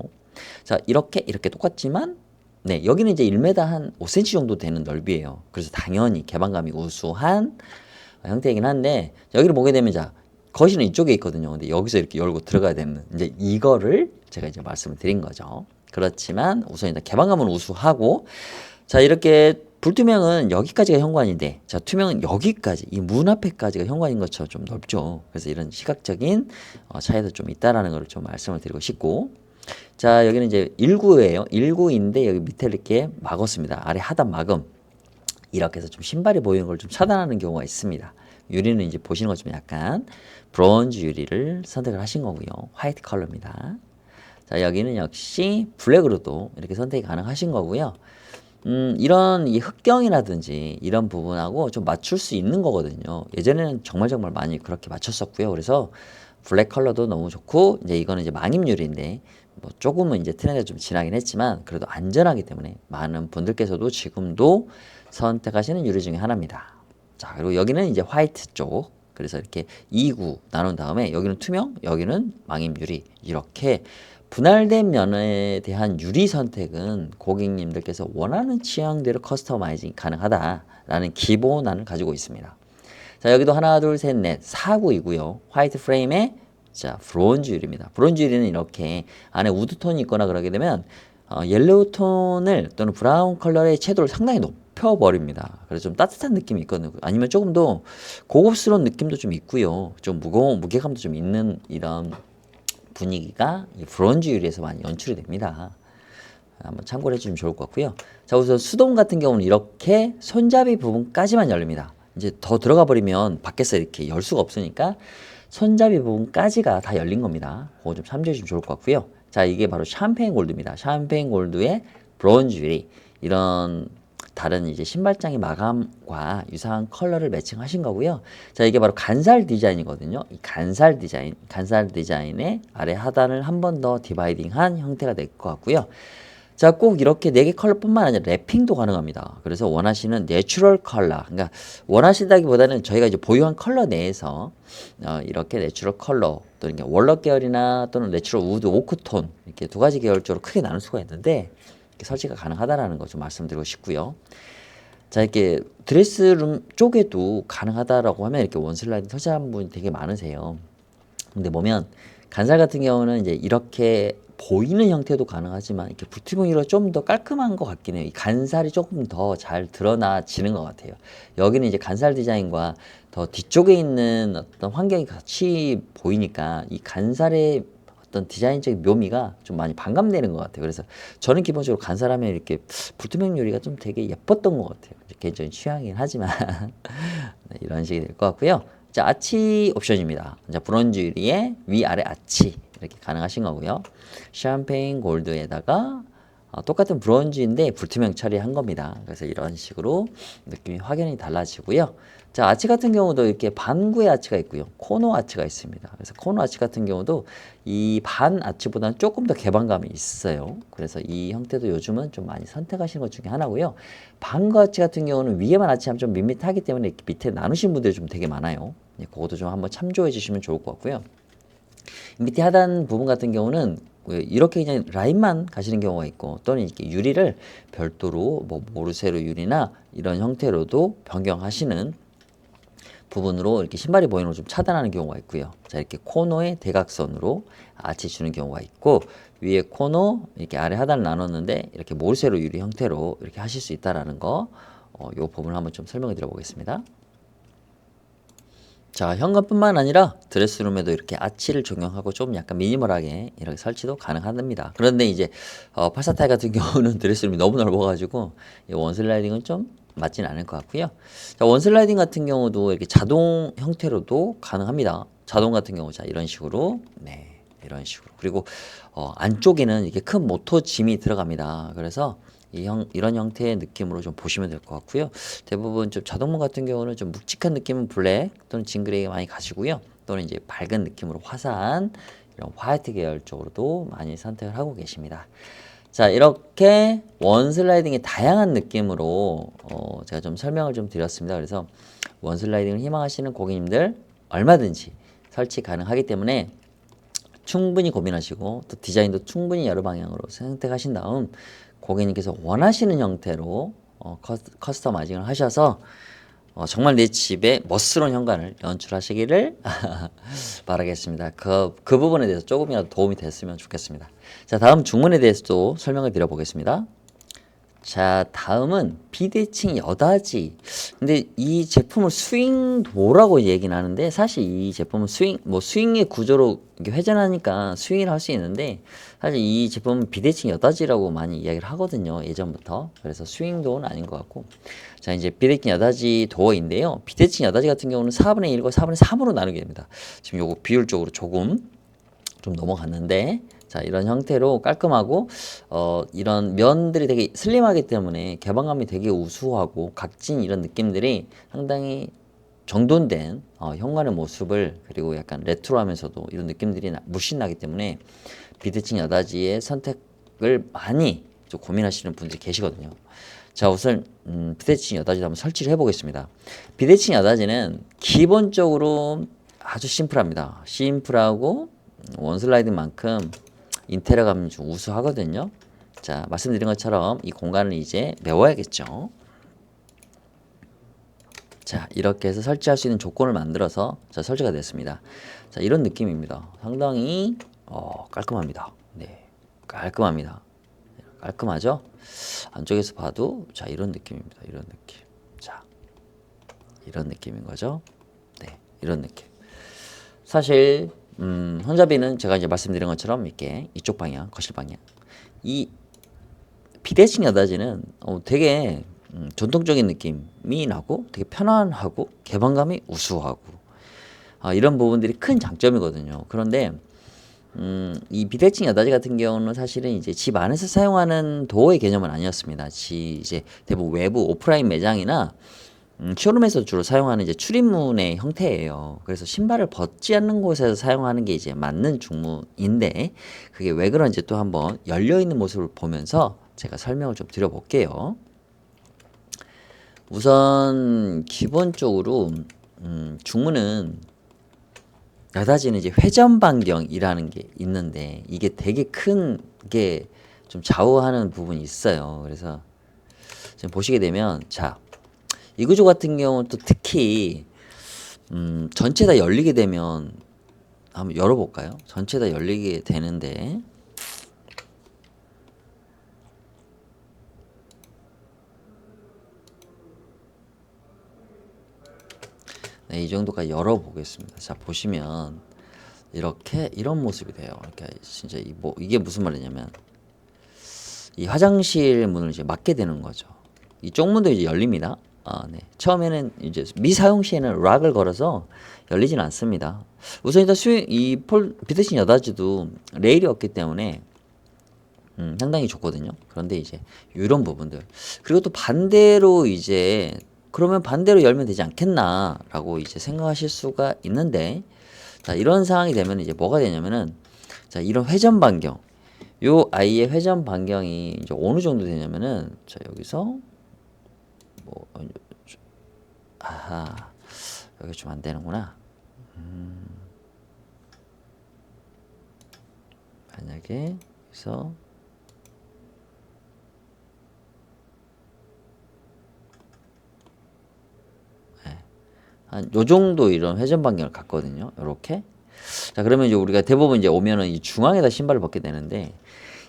자, 이렇게 똑같지만 네, 여기는 이제 1m 한 5cm 정도 되는 넓이에요. 그래서 당연히 개방감이 우수한 형태이긴 한데, 여기를 보게 되면 자, 거실은 이쪽에 있거든요. 근데 여기서 이렇게 열고 들어가야 되는 이제 이거를 제가 이제 말씀을 드린 거죠. 그렇지만 우선 일단 개방감은 우수하고, 자, 이렇게 불투명은 여기까지가 현관인데, 자, 투명은 여기까지, 이 문 앞에까지가 현관인 것처럼 좀 넓죠. 그래서 이런 시각적인 차이도 좀 있다라는 걸 좀 말씀을 드리고 싶고, 자, 여기는 이제 1구예요. 1구인데 여기 밑에 이렇게 막았습니다. 아래 하단 막음. 이렇게 해서 좀 신발이 보이는 걸 좀 차단하는 경우가 있습니다. 유리는 이제 보시는 것처럼 약간 브론즈 유리를 선택을 하신 거고요. 화이트 컬러입니다. 자, 여기는 역시 블랙으로도 이렇게 선택이 가능하신 거고요. 이런 이 흑경이라든지 이런 부분하고 좀 맞출 수 있는 거거든요. 예전에는 정말 많이 그렇게 맞췄었고요. 그래서 블랙 컬러도 너무 좋고, 이제 이거는 이제 망임유리인데 뭐 조금은 이제 트렌드가 좀 지나긴 했지만 그래도 안전하기 때문에 많은 분들께서도 지금도 선택하시는 유리 중에 하나입니다. 자, 그리고 여기는 이제 화이트 쪽. 그래서 이렇게 2구 나눈 다음에 여기는 투명, 여기는 망임 유리. 이렇게 분할된 면에 대한 유리 선택은 고객님들께서 원하는 취향대로 커스터마이징 가능하다라는 기본안을 가지고 있습니다. 자, 여기도 하나, 둘, 셋, 넷, 4구이고요. 화이트 프레임에 자, 브론즈 유리입니다. 브론즈 유리는 이렇게 안에 우드톤이 있거나 그러게 되면 옐로우 톤을 또는 브라운 컬러의 채도를 상당히 높여버립니다. 그래서 좀 따뜻한 느낌이 있거든요. 아니면 조금 더 고급스러운 느낌도 좀 있고요. 좀 무게감도 좀 있는 이런 분위기가 이 브론즈 유리에서 많이 연출이 됩니다. 한번 참고를 해주시면 좋을 것 같고요. 자, 우선 수동 같은 경우는 이렇게 손잡이 부분까지만 열립니다. 이제 더 들어가 버리면 밖에서 이렇게 열 수가 없으니까 손잡이 부분까지가 다 열린 겁니다. 그거 좀 참조해 주시면 좋을 것 같고요. 자, 이게 바로 샴페인 골드입니다. 샴페인 골드의 브론즈 유리. 이런 다른 이제 신발장의 마감과 유사한 컬러를 매칭하신 거고요. 자, 이게 바로 간살 디자인이거든요. 이 간살 디자인의 아래 하단을 한 번 더 디바이딩한 형태가 될 것 같고요. 자, 꼭 이렇게 4개 컬러뿐만 아니라 랩핑도 가능합니다. 그래서 원하시는 내추럴 컬러, 그러니까 원하신다기보다는 저희가 이제 보유한 컬러 내에서 이렇게 내추럴 컬러 또는 월넛 계열이나 또는 내추럴 우드 오크톤 이렇게 두 가지 계열적으로 크게 나눌 수가 있는데 이렇게 설치가 가능하다라는 거 좀 말씀드리고 싶고요. 자, 이렇게 드레스룸 쪽에도 가능하다라고 하면 이렇게 원슬라이딩 설치한 분이 되게 많으세요. 근데 보면 간살 같은 경우는 이제 이렇게 보이는 형태도 가능하지만 이렇게 부티봉이로 좀 더 깔끔한 것 같긴 해요. 이 간살이 조금 더 잘 드러나지는 것 같아요. 여기는 이제 간살 디자인과 더 뒤쪽에 있는 어떤 환경이 같이 보이니까 이 간살의 어떤 디자인적인 묘미가 좀 많이 반감되는 것 같아요. 그래서 저는 기본적으로 간살하면 이렇게 불투명 유리가 좀 되게 예뻤던 것 같아요. 개인적인 취향이긴 하지만 네, 이런 식이 될 것 같고요. 자, 아치 옵션입니다. 자, 브론즈 유리에 위아래 아치 이렇게 가능하신 거고요. 샴페인 골드에다가 똑같은 브론즈인데 불투명 처리한 겁니다. 그래서 이런 식으로 느낌이 확연히 달라지고요. 자, 아치 같은 경우도 이렇게 반구의 아치가 있고요. 코너 아치가 있습니다. 그래서 코너 아치 같은 경우도 이 반 아치보다는 조금 더 개방감이 있어요. 그래서 이 형태도 요즘은 좀 많이 선택하시는 것 중에 하나고요. 반구 아치 같은 경우는 위에만 아치하면 좀 밋밋하기 때문에 이렇게 밑에 나누신 분들이 좀 되게 많아요. 그것도 좀 한번 참조해 주시면 좋을 것 같고요. 밑에 하단 부분 같은 경우는 이렇게 그냥 라인만 가시는 경우가 있고 또는 이렇게 유리를 별도로 뭐 모르쇠로 유리나 이런 형태로도 변경하시는 부분으로 이렇게 신발이 보이는 걸 좀 차단하는 경우가 있고요. 자, 이렇게 코너에 대각선으로 아치 주는 경우가 있고 위에 코너 이렇게 아래 하단을 나눴는데 이렇게 모르쇠로 유리 형태로 이렇게 하실 수 있다라는 거, 요 부분을 한번 좀 설명해 드려 보겠습니다. 자, 현관뿐만 아니라 드레스룸에도 이렇게 아치를 적용하고 좀 약간 미니멀하게 이렇게 설치도 가능합니다. 그런데 이제 파사타이 같은 경우는 드레스룸이 너무 넓어가지고 이 원슬라이딩은 좀 맞지는 않을 것 같고요. 자, 원슬라이딩 같은 경우도 이렇게 자동 형태로도 가능합니다. 자동 같은 경우 자 이런 식으로 이런 식으로 그리고 안쪽에는 이렇게 큰 모터 짐이 들어갑니다. 그래서 이런 형태의 느낌으로 좀 보시면 될 것 같고요. 대부분 좀 자동문 같은 경우는 좀 묵직한 느낌은 블랙 또는 징그레이 많이 가시고요. 또는 이제 밝은 느낌으로 화사한 이런 화이트 계열 쪽으로도 많이 선택을 하고 계십니다. 자, 이렇게 원슬라이딩의 다양한 느낌으로 제가 좀 설명을 좀 드렸습니다. 그래서 원슬라이딩을 희망하시는 고객님들 얼마든지 설치 가능하기 때문에 충분히 고민하시고 또 디자인도 충분히 여러 방향으로 선택하신 다음 고객님께서 원하시는 형태로 커스터마이징을 하셔서 정말 내 집에 멋스러운 현관을 연출하시기를 바라겠습니다. 그 부분에 대해서 조금이라도 도움이 됐으면 좋겠습니다. 자, 다음 중문에 대해서도 설명을 드려보겠습니다. 자, 다음은 비대칭 여닫이. 근데 이 제품을 스윙도라고 얘기는 하는데 사실 이 제품은 스윙의 구조로 이렇게 회전하니까 스윙을 할 수 있는데 사실 이 제품은 비대칭 여닫이라고 많이 이야기를 하거든요. 예전부터. 그래서 스윙도어는 아닌 것 같고. 자, 이제 비대칭 여닫이 도어인데요. 비대칭 여닫이 같은 경우는 4분의 1과 4분의 3으로 나누게 됩니다. 지금 요거 비율적으로 조금 좀 넘어갔는데 자, 이런 형태로 깔끔하고 이런 면들이 되게 슬림하기 때문에 개방감이 되게 우수하고 각진 이런 느낌들이 상당히 정돈된 현관의 모습을 그리고 약간 레트로하면서도 이런 느낌들이 물씬 나기 때문에 비대칭 여닫이의 선택을 많이 좀 고민하시는 분들이 계시거든요. 자, 우선 비대칭 여닫이도 한번 설치를 해보겠습니다. 비대칭 여닫이는 기본적으로 아주 심플합니다. 심플하고 원슬라이드만큼 인테리어감이 좀 우수하거든요. 자, 말씀드린 것처럼 이 공간을 이제 메워야겠죠. 자, 이렇게 해서 설치할 수 있는 조건을 만들어서 자, 설치가 됐습니다. 자, 이런 느낌입니다. 상당히 깔끔합니다. 네, 깔끔합니다. 깔끔하죠? 안쪽에서 봐도 자, 이런 느낌입니다. 이런 느낌. 자, 이런 느낌인 거죠. 네, 이런 느낌. 사실 손잡이는 제가 이제 말씀드린 것처럼 이렇게 이쪽 방향, 거실 방향. 이 비대칭 여닫이는 되게 전통적인 느낌이 나고 되게 편안하고 개방감이 우수하고 이런 부분들이 큰 장점이거든요. 그런데 이 비대칭 여닫이 같은 경우는 사실은 이제 집 안에서 사용하는 도어의 개념은 아니었습니다. 이제 대부분 외부 오프라인 매장이나 쇼룸에서 주로 사용하는 이제 출입문의 형태예요. 그래서 신발을 벗지 않는 곳에서 사용하는 게 이제 맞는 중문인데 그게 왜 그런지 또 한번 열려 있는 모습을 보면서 제가 설명을 좀 드려볼게요. 우선 기본적으로 중문은 여닫이는 이제 회전 반경이라는 게 있는데 이게 되게 큰 게 좀 좌우하는 부분이 있어요. 그래서 지금 보시게 되면 자. 이 구조 같은 경우는 또 특히 전체 다 열리게 되면 한번 열어볼까요? 전체 다 열리게 되는데 네, 이 정도까지 열어보겠습니다. 자, 보시면 이렇게 이런 모습이 돼요. 이렇게 진짜 이게 무슨 말이냐면 이 화장실 문을 이제 막게 되는 거죠. 이쪽 문도 이제 열립니다. 네. 처음에는 이제 미사용 시에는 락을 걸어서 열리진 않습니다. 우선 일단 비대칭 여닫이도 레일이 없기 때문에 상당히 좋거든요. 그런데 이제 이런 부분들 그리고 또 반대로 이제 그러면 반대로 열면 되지 않겠나라고 이제 생각하실 수가 있는데 자, 이런 상황이 되면 이제 뭐가 되냐면은 자, 이런 회전 반경 요 아이의 회전 반경이 이제 어느 정도 되냐면은 자, 여기서 아하, 여기 좀 안 되는구나. 만약에 여기서 한 요 정도 이런 회전 반경을 갖거든요. 요렇게. 자, 그러면 이제 우리가 대부분 이제 오면은 이 중앙에다 신발을 벗게 되는데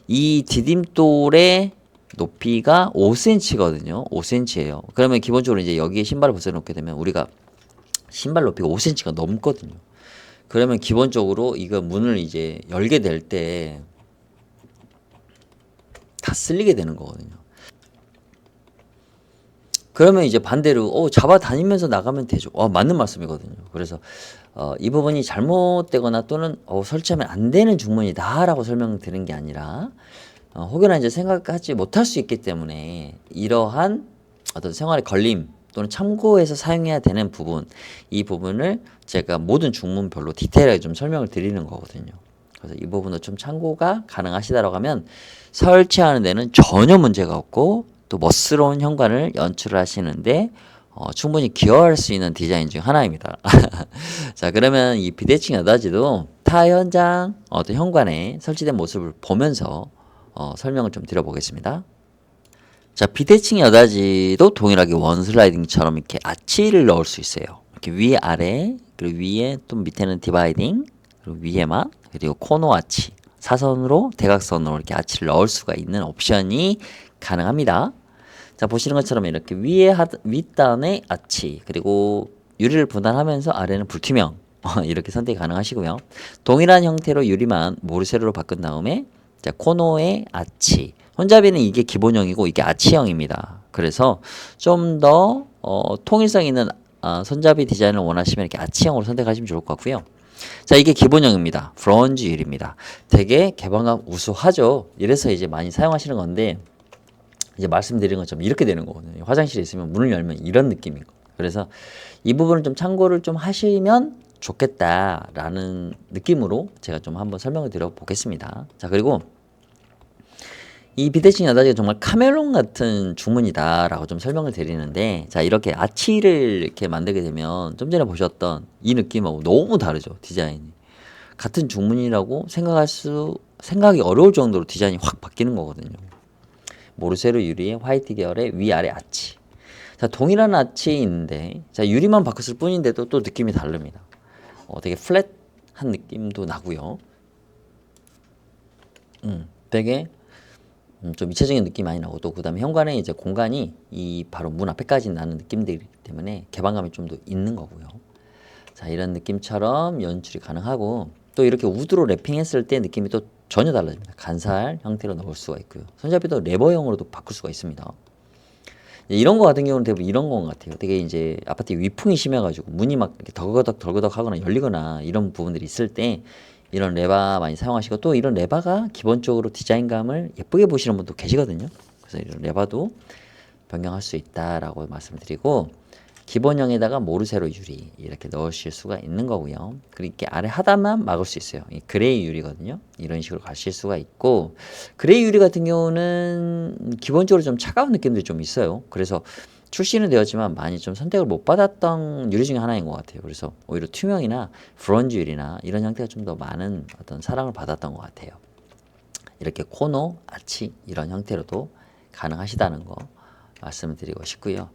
이 디딤돌의 높이가 5cm거든요. 5cm예요. 그러면 기본적으로 이제 여기에 신발을 벗어 놓게 되면 우리가 신발 높이가 5cm가 넘거든요. 그러면 기본적으로 이거 문을 이제 열게 될 때 다 쓸리게 되는 거거든요. 그러면 이제 반대로 잡아 다니면서 나가면 되죠. 맞는 말씀이거든요. 그래서 이 부분이 잘못되거나 또는 설치하면 안 되는 중문이다라고 설명드린 게 아니라 혹여나 이제 생각하지 못할 수 있기 때문에 이러한 어떤 생활의 걸림 또는 참고해서 사용해야 되는 부분, 이 부분을 제가 모든 중문별로 디테일하게 좀 설명을 드리는 거거든요. 그래서 이 부분도 좀 참고가 가능하시다라고 하면 설치하는 데는 전혀 문제가 없고 또 멋스러운 현관을 연출을 하시는데 충분히 기여할 수 있는 디자인 중 하나입니다. 자, 그러면 이 비대칭 여닫이도 타 현장 어떤 현관에 설치된 모습을 보면서 설명을 좀 드려보겠습니다. 자, 비대칭 여닫이도 동일하게 원 슬라이딩처럼 이렇게 아치를 넣을 수 있어요. 이렇게 위 아래 그리고 위에 또 밑에는 디바이딩 그리고 위에만 그리고 코너 아치 사선으로 대각선으로 이렇게 아치를 넣을 수가 있는 옵션이 가능합니다. 자, 보시는 것처럼 이렇게 윗단에 아치 그리고 유리를 분할하면서 아래는 불투명 이렇게 선택이 가능하시고요. 동일한 형태로 유리만 모르쇠로 바꾼 다음에 자, 코너에 아치 손잡이는 이게 기본형이고 이게 아치형입니다. 그래서 좀 더 통일성 있는 손잡이 디자인을 원하시면 이렇게 아치형으로 선택하시면 좋을 것 같고요. 자, 이게 기본형입니다. 브론즈 유리입니다. 되게 개방감 우수하죠. 이래서 이제 많이 사용하시는 건데 이제 말씀드린 것처럼 이렇게 되는 거거든요. 화장실에 있으면 문을 열면 이런 느낌인 거예요. 그래서 이 부분을 좀 참고를 좀 하시면 좋겠다라는 느낌으로 제가 좀 한번 설명을 드려 보겠습니다. 자, 그리고 이 비대칭 여닫이가 정말 카멜론 같은 주문이다라고 좀 설명을 드리는데, 자, 이렇게 아치를 이렇게 만들게 되면 좀 전에 보셨던 이 느낌하고 너무 다르죠, 디자인이. 같은 주문이라고 생각이 어려울 정도로 디자인이 확 바뀌는 거거든요. 모르쇠로 유리에 화이트 계열의 위아래 아치. 자, 동일한 아치인데, 자, 유리만 바꿨을 뿐인데도 또 느낌이 다릅니다. 되게 플랫한 느낌도 나고요. 되게 좀 입체적인 느낌이 많이 나고 또 그다음에 현관에 이제 공간이 이 바로 문 앞에까지 나는 느낌들이기 때문에 개방감이 좀 더 있는 거고요. 자, 이런 느낌처럼 연출이 가능하고 또 이렇게 우드로 랩핑했을 때 느낌이 또 전혀 달라집니다. 간살 형태로 넣을 수가 있고요. 손잡이도 레버형으로도 바꿀 수가 있습니다. 이런 거 같은 경우는 대부분 이런 건 같아요. 되게 이제 아파트에 위풍이 심해가지고 문이 막 이렇게 덜거덕 하거나 열리거나 이런 부분들이 있을 때 이런 레바 많이 사용하시고 또 이런 레바가 기본적으로 디자인감을 예쁘게 보시는 분도 계시거든요. 그래서 이런 레바도 변경할 수 있다라고 말씀을 드리고 기본형에다가 모르쇠로 유리 이렇게 넣으실 수가 있는 거고요. 그리고 이렇게 아래 하단만 막을 수 있어요. 이 그레이 유리거든요. 이런 식으로 가실 수가 있고 그레이 유리 같은 경우는 기본적으로 좀 차가운 느낌들이 좀 있어요. 그래서 출시는 되었지만 많이 좀 선택을 못 받았던 유리 중에 하나인 것 같아요. 그래서 오히려 투명이나 브론즈 유리나 이런 형태가 좀 더 많은 어떤 사랑을 받았던 것 같아요. 이렇게 코너, 아치 이런 형태로도 가능하시다는 거 말씀을 드리고 싶고요.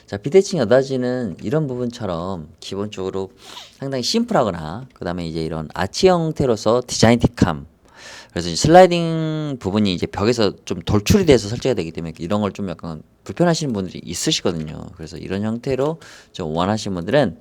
자, 비대칭 여닫이는 이런 부분처럼 기본적으로 상당히 심플하거나 그 다음에 이제 이런 아치 형태로서 디자인틱함 그래서 이제 슬라이딩 부분이 이제 벽에서 좀 돌출이 돼서 설치가 되기 때문에 이런 걸 좀 약간 불편하시는 분들이 있으시거든요. 그래서 이런 형태로 좀 원하시는 분들은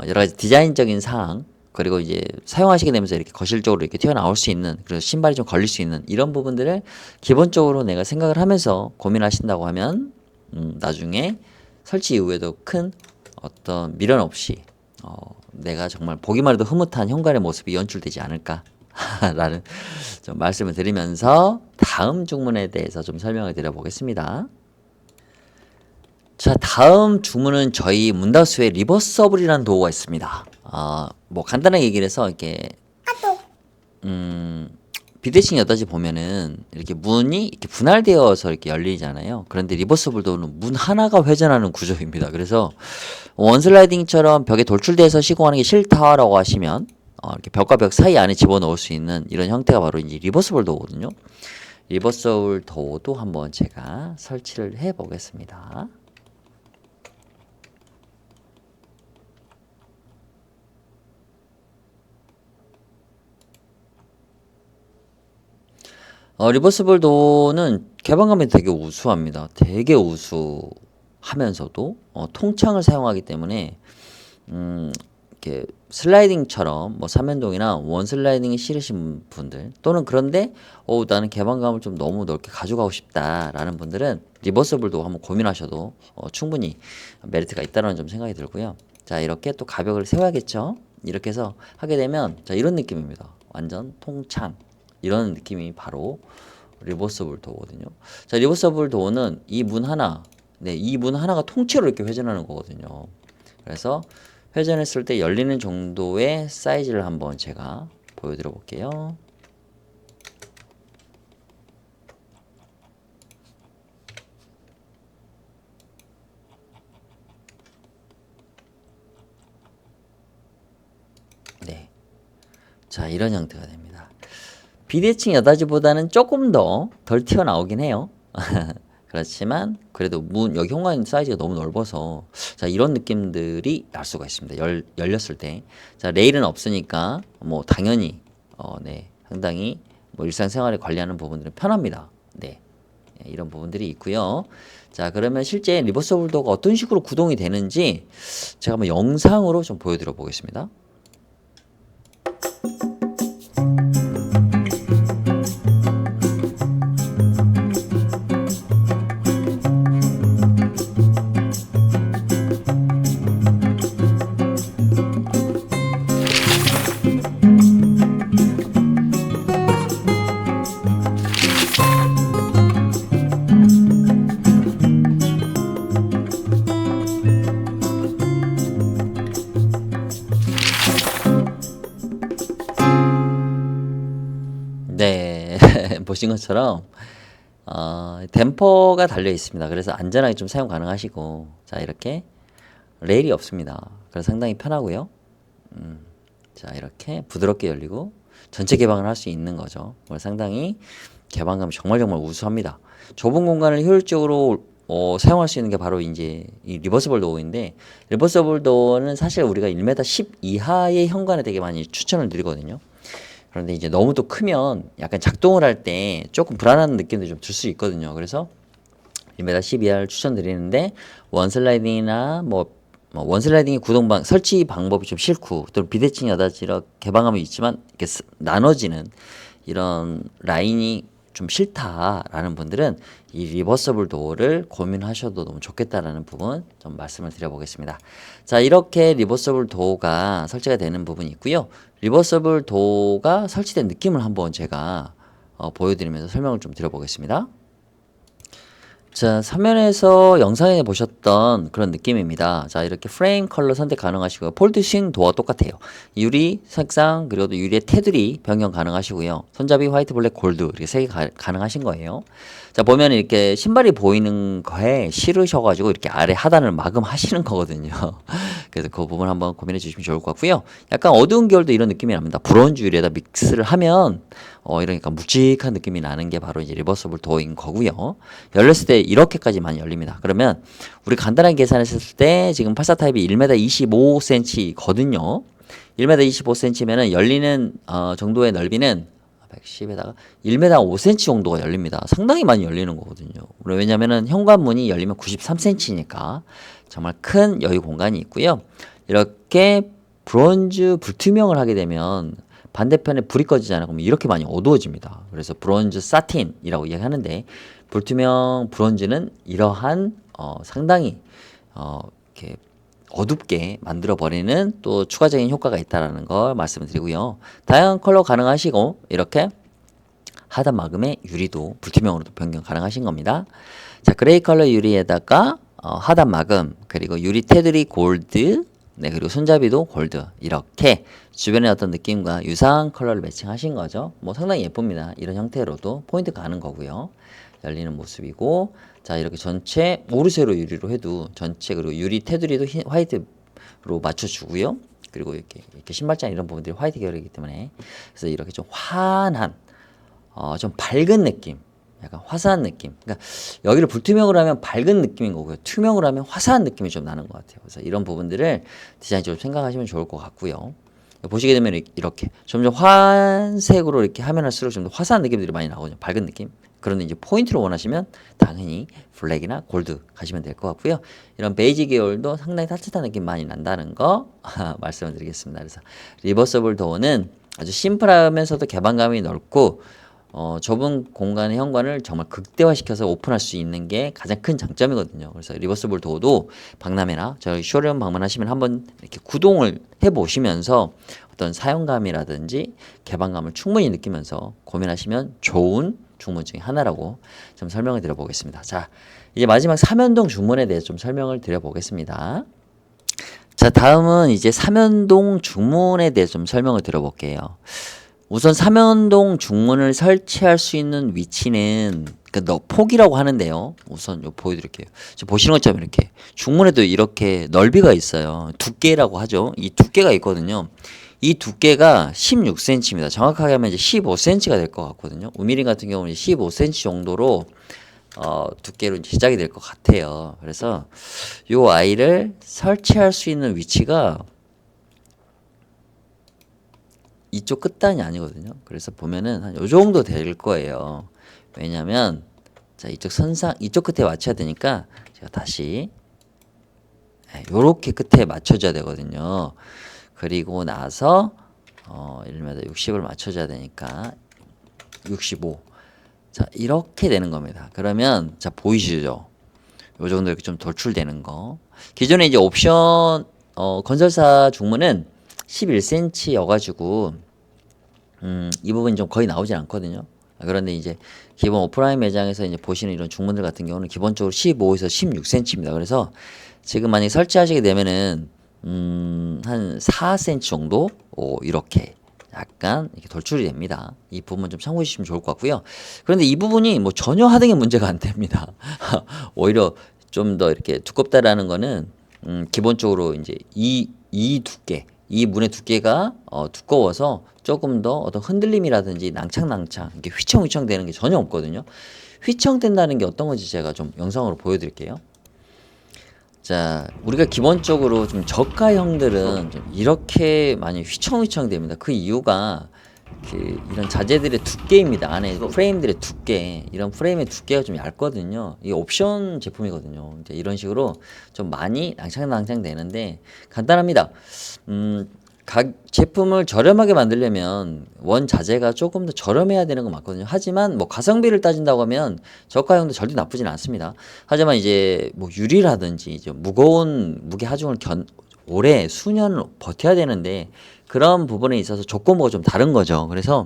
여러 가지 디자인적인 사항 그리고 이제 사용하시게 되면서 이렇게 거실적으로 이렇게 튀어나올 수 있는 그래서 신발이 좀 걸릴 수 있는 이런 부분들을 기본적으로 내가 생각을 하면서 고민하신다고 하면 나중에 설치 이후에도 큰 어떤 미련 없이 내가 정말 보기만 해도 흐뭇한 현관의 모습이 연출되지 않을까 라는 좀 말씀을 드리면서 다음 주문에 대해서 좀 설명을 드려보겠습니다. 자, 다음 주문은 저희 문다수에 리버서블이라는 도구가 있습니다. 뭐 간단하게 얘기를 해서 이렇게 비대칭 여닫이 보면은 이렇게 문이 이렇게 분할되어서 이렇게 열리잖아요. 그런데 리버서블 도어는 문 하나가 회전하는 구조입니다. 그래서 원슬라이딩처럼 벽에 돌출돼서 시공하는 게 싫다라고 하시면 이렇게 벽과 벽 사이 안에 집어넣을 수 있는 이런 형태가 바로 이제 리버서블 도어거든요. 리버서블 도어도 한번 제가 설치를 해 보겠습니다. 리버스블 도어는 개방감이 되게 우수합니다. 되게 우수하면서도 통창을 사용하기 때문에 이렇게 슬라이딩처럼 뭐 삼연동이나 원 슬라이딩이 싫으신 분들 또는 그런데 나는 개방감을 좀 너무 넓게 가져가고 싶다라는 분들은 리버스블 도어 한번 고민하셔도 충분히 메리트가 있다는 좀 생각이 들고요. 자, 이렇게 또 가벽을 세워야겠죠. 이렇게 해서 하게 되면 자, 이런 느낌입니다. 완전 통창 이런 느낌이 바로 리버서블 도어거든요. 자, 리버서블 도어는 이 문 하나, 네, 이 문 하나가 통째로 이렇게 회전하는 거거든요. 그래서 회전했을 때 열리는 정도의 사이즈를 한번 제가 보여드려 볼게요. 네. 자, 이런 형태가 됩니다. 비대칭 여닫이보다는 조금 더 덜 튀어나오긴 해요. 그렇지만 그래도 문 여기 현관 사이즈가 너무 넓어서 자 이런 느낌들이 날 수가 있습니다. 열렸을 때. 자 레일은 없으니까 뭐 당연히 네 상당히 뭐 일상생활에 관리하는 부분들은 편합니다. 네. 이런 부분들이 있고요. 자 그러면 실제 리버서블 도어가 어떤 식으로 구동이 되는지 제가 한번 영상으로 좀 보여드려 보겠습니다. 네, 보신 것처럼 댐퍼가 달려 있습니다. 그래서 안전하게 좀 사용 가능하시고 자 이렇게 레일이 없습니다. 그래서 상당히 편하고요. 자 이렇게 부드럽게 열리고 전체 개방을 할 수 있는 거죠. 상당히 개방감이 정말 우수합니다. 좁은 공간을 효율적으로 사용할 수 있는 게 바로 이제 이 리버서블 도어인데 리버서블 도어는 사실 우리가 1m 10 이하의 현관에 되게 많이 추천을 드리거든요. 그런데 이제 너무 또 크면 약간 작동을 할 때 조금 불안한 느낌도 좀 들 수 있거든요. 그래서 1m 10 이하를 추천드리는데 원슬라이딩이나 뭐 원슬라이딩의 설치 방법이 좀 싫고 또 비대칭 여닫이라 개방감이 있지만 이렇게 나눠지는 이런 라인이 좀 싫다라는 분들은 이 리버서블 도어를 고민하셔도 너무 좋겠다라는 부분 좀 말씀을 드려보겠습니다. 자 이렇게 리버서블 도어가 설치가 되는 부분이 있고요. 리버서블 도어가 설치된 느낌을 한번 제가 보여드리면서 설명을 좀 드려보겠습니다. 자, 화면에서 영상에 보셨던 그런 느낌입니다. 자, 이렇게 프레임 컬러 선택 가능하시고요. 폴드 싱 도어 똑같아요. 유리 색상 그리고 또 유리의 테두리 변경 가능하시고요. 손잡이 화이트, 블랙, 골드 이렇게 세 개 가능하신 거예요. 자, 보면 이렇게 신발이 보이는 거에 싫으셔가지고 이렇게 아래 하단을 마감하시는 거거든요. 그래서 그 부분 한번 고민해 주시면 좋을 것 같고요. 약간 어두운 계열도 이런 느낌이 납니다. 브론즈 유리에다 믹스를 하면 이러니까 묵직한 느낌이 나는 게 바로 이제 리버서블 도어인 거고요. 열렸을 때 이렇게까지 많이 열립니다. 그러면 우리 간단하게 계산했을 때 지금 84 타입이 1m 25cm거든요. 1m 25cm면은 열리는 정도의 넓이는 110에다가 1m 5cm 정도가 열립니다. 상당히 많이 열리는 거거든요. 왜냐면은 현관문이 열리면 93cm니까 정말 큰 여유 공간이 있고요. 이렇게 브론즈 불투명을 하게 되면 반대편에 불이 꺼지잖아요. 그럼 이렇게 많이 어두워집니다. 그래서 브론즈 사틴이라고 이야기하는데 불투명 브론즈는 이러한 상당히 이렇게 어둡게 만들어 버리는 또 추가적인 효과가 있다라는 걸 말씀을 드리고요. 다양한 컬러 가능하시고 이렇게 하단 마감의 유리도 불투명으로도 변경 가능하신 겁니다. 자, 그레이 컬러 유리에다가 하단 마감 그리고 유리 테두리 골드 네, 그리고 손잡이도 골드 이렇게 주변의 어떤 느낌과 유사한 컬러를 매칭하신 거죠. 뭐 상당히 예쁩니다. 이런 형태로도 포인트 가는 거고요. 열리는 모습이고 자 이렇게 전체 오르세로 유리로 해도 전체 그리고 유리 테두리도 화이트로 맞춰주고요. 그리고 이렇게 신발장 이런 부분들이 화이트 계열이기 때문에 그래서 이렇게 좀 환한 좀 밝은 느낌 약간 화사한 느낌. 그러니까 여기를 불투명으로 하면 밝은 느낌인 거고요. 투명으로 하면 화사한 느낌이 좀 나는 것 같아요. 그래서 이런 부분들을 디자인적으로 생각하시면 좋을 것 같고요. 보시게 되면 이렇게 점점 환색으로 이렇게 하면 할수록 좀 더 화사한 느낌들이 많이 나오거든요. 밝은 느낌. 그런데 이제 포인트를 원하시면 당연히 블랙이나 골드 가시면 될 것 같고요. 이런 베이지 계열도 상당히 따뜻한 느낌 많이 난다는 거 말씀을 드리겠습니다. 그래서 리버서블 도어는 아주 심플하면서도 개방감이 넓고 좁은 공간의 현관을 정말 극대화시켜서 오픈할 수 있는 게 가장 큰 장점이거든요. 그래서 리버서블 도어도 박람회나 저희 쇼룸 방문하시면 한번 이렇게 구동을 해보시면서 어떤 사용감이라든지 개방감을 충분히 느끼면서 고민하시면 좋은 중문 중에 하나라고 좀 설명을 드려보겠습니다. 자, 이제 마지막 삼연동 중문에 대해서 좀 설명을 드려보겠습니다. 자, 다음은 이제 삼연동 중문에 대해서 좀 설명을 드려볼게요. 우선 삼연동 중문을 설치할 수 있는 위치는 그 폭이라고 하는데요. 우선 요 보여드릴게요. 지금 보시는 것처럼 이렇게 중문에도 이렇게 넓이가 있어요. 두께라고 하죠. 이 두께가 있거든요. 이 두께가 16cm입니다. 정확하게 하면 이제 15cm가 될 것 같거든요. 우미린 같은 경우는 15cm 정도로 두께로 제작이 될 것 같아요. 그래서 요 아이를 설치할 수 있는 위치가 이쪽 끝단이 아니거든요. 그래서 보면은 한 요 정도 될 거예요. 왜냐면 자, 이쪽 선상 이쪽 끝에 맞춰야 되니까 제가 다시 요렇게 끝에 맞춰줘야 되거든요. 그리고 나서 1m 60을 맞춰줘야 되니까 65. 자, 이렇게 되는 겁니다. 그러면 자, 보이시죠? 요 정도 이렇게 좀 돌출되는 거. 기존에 이제 옵션 건설사 중문은 11cm여가지고 이 부분이 좀 거의 나오진 않거든요. 그런데 이제 기본 오프라인 매장에서 이제 보시는 이런 중문들 같은 경우는 기본적으로 15에서 16cm입니다. 그래서 지금 만약에 설치하시게 되면은 한 4cm 정도 이렇게 약간 이렇게 돌출이 됩니다. 이 부분 좀 참고해 주시면 좋을 것 같고요. 그런데 이 부분이 뭐 전혀 하등의 문제가 안 됩니다. 오히려 좀 더 이렇게 두껍다라는 거는 기본적으로 이제 이 두께, 이 문의 두께가 두꺼워서 조금 더 어떤 흔들림이라든지 낭창낭창 이렇게 휘청휘청 되는 게 전혀 없거든요. 휘청된다는 게 어떤 건지 제가 좀 영상으로 보여드릴게요. 자, 우리가 기본적으로 좀 저가형들은 좀 이렇게 많이 휘청휘청 됩니다. 그 이유가 이런 자재들의 두께입니다. 안에 프레임들의 두께, 이런 프레임의 두께가 좀 얇거든요. 이게 옵션 제품이거든요. 이제 이런 식으로 좀 많이 낭창낭창 되는데 간단합니다. 각 제품을 저렴하게 만들려면 원 자재가 조금 더 저렴해야 되는 건 맞거든요. 하지만 뭐 가성비를 따진다고 하면 저가형도 절대 나쁘진 않습니다. 하지만 이제 뭐 유리라든지 이제 무거운 무게 하중을 오래 수년을 버텨야 되는데 그런 부분에 있어서 조건부가 좀 다른 거죠. 그래서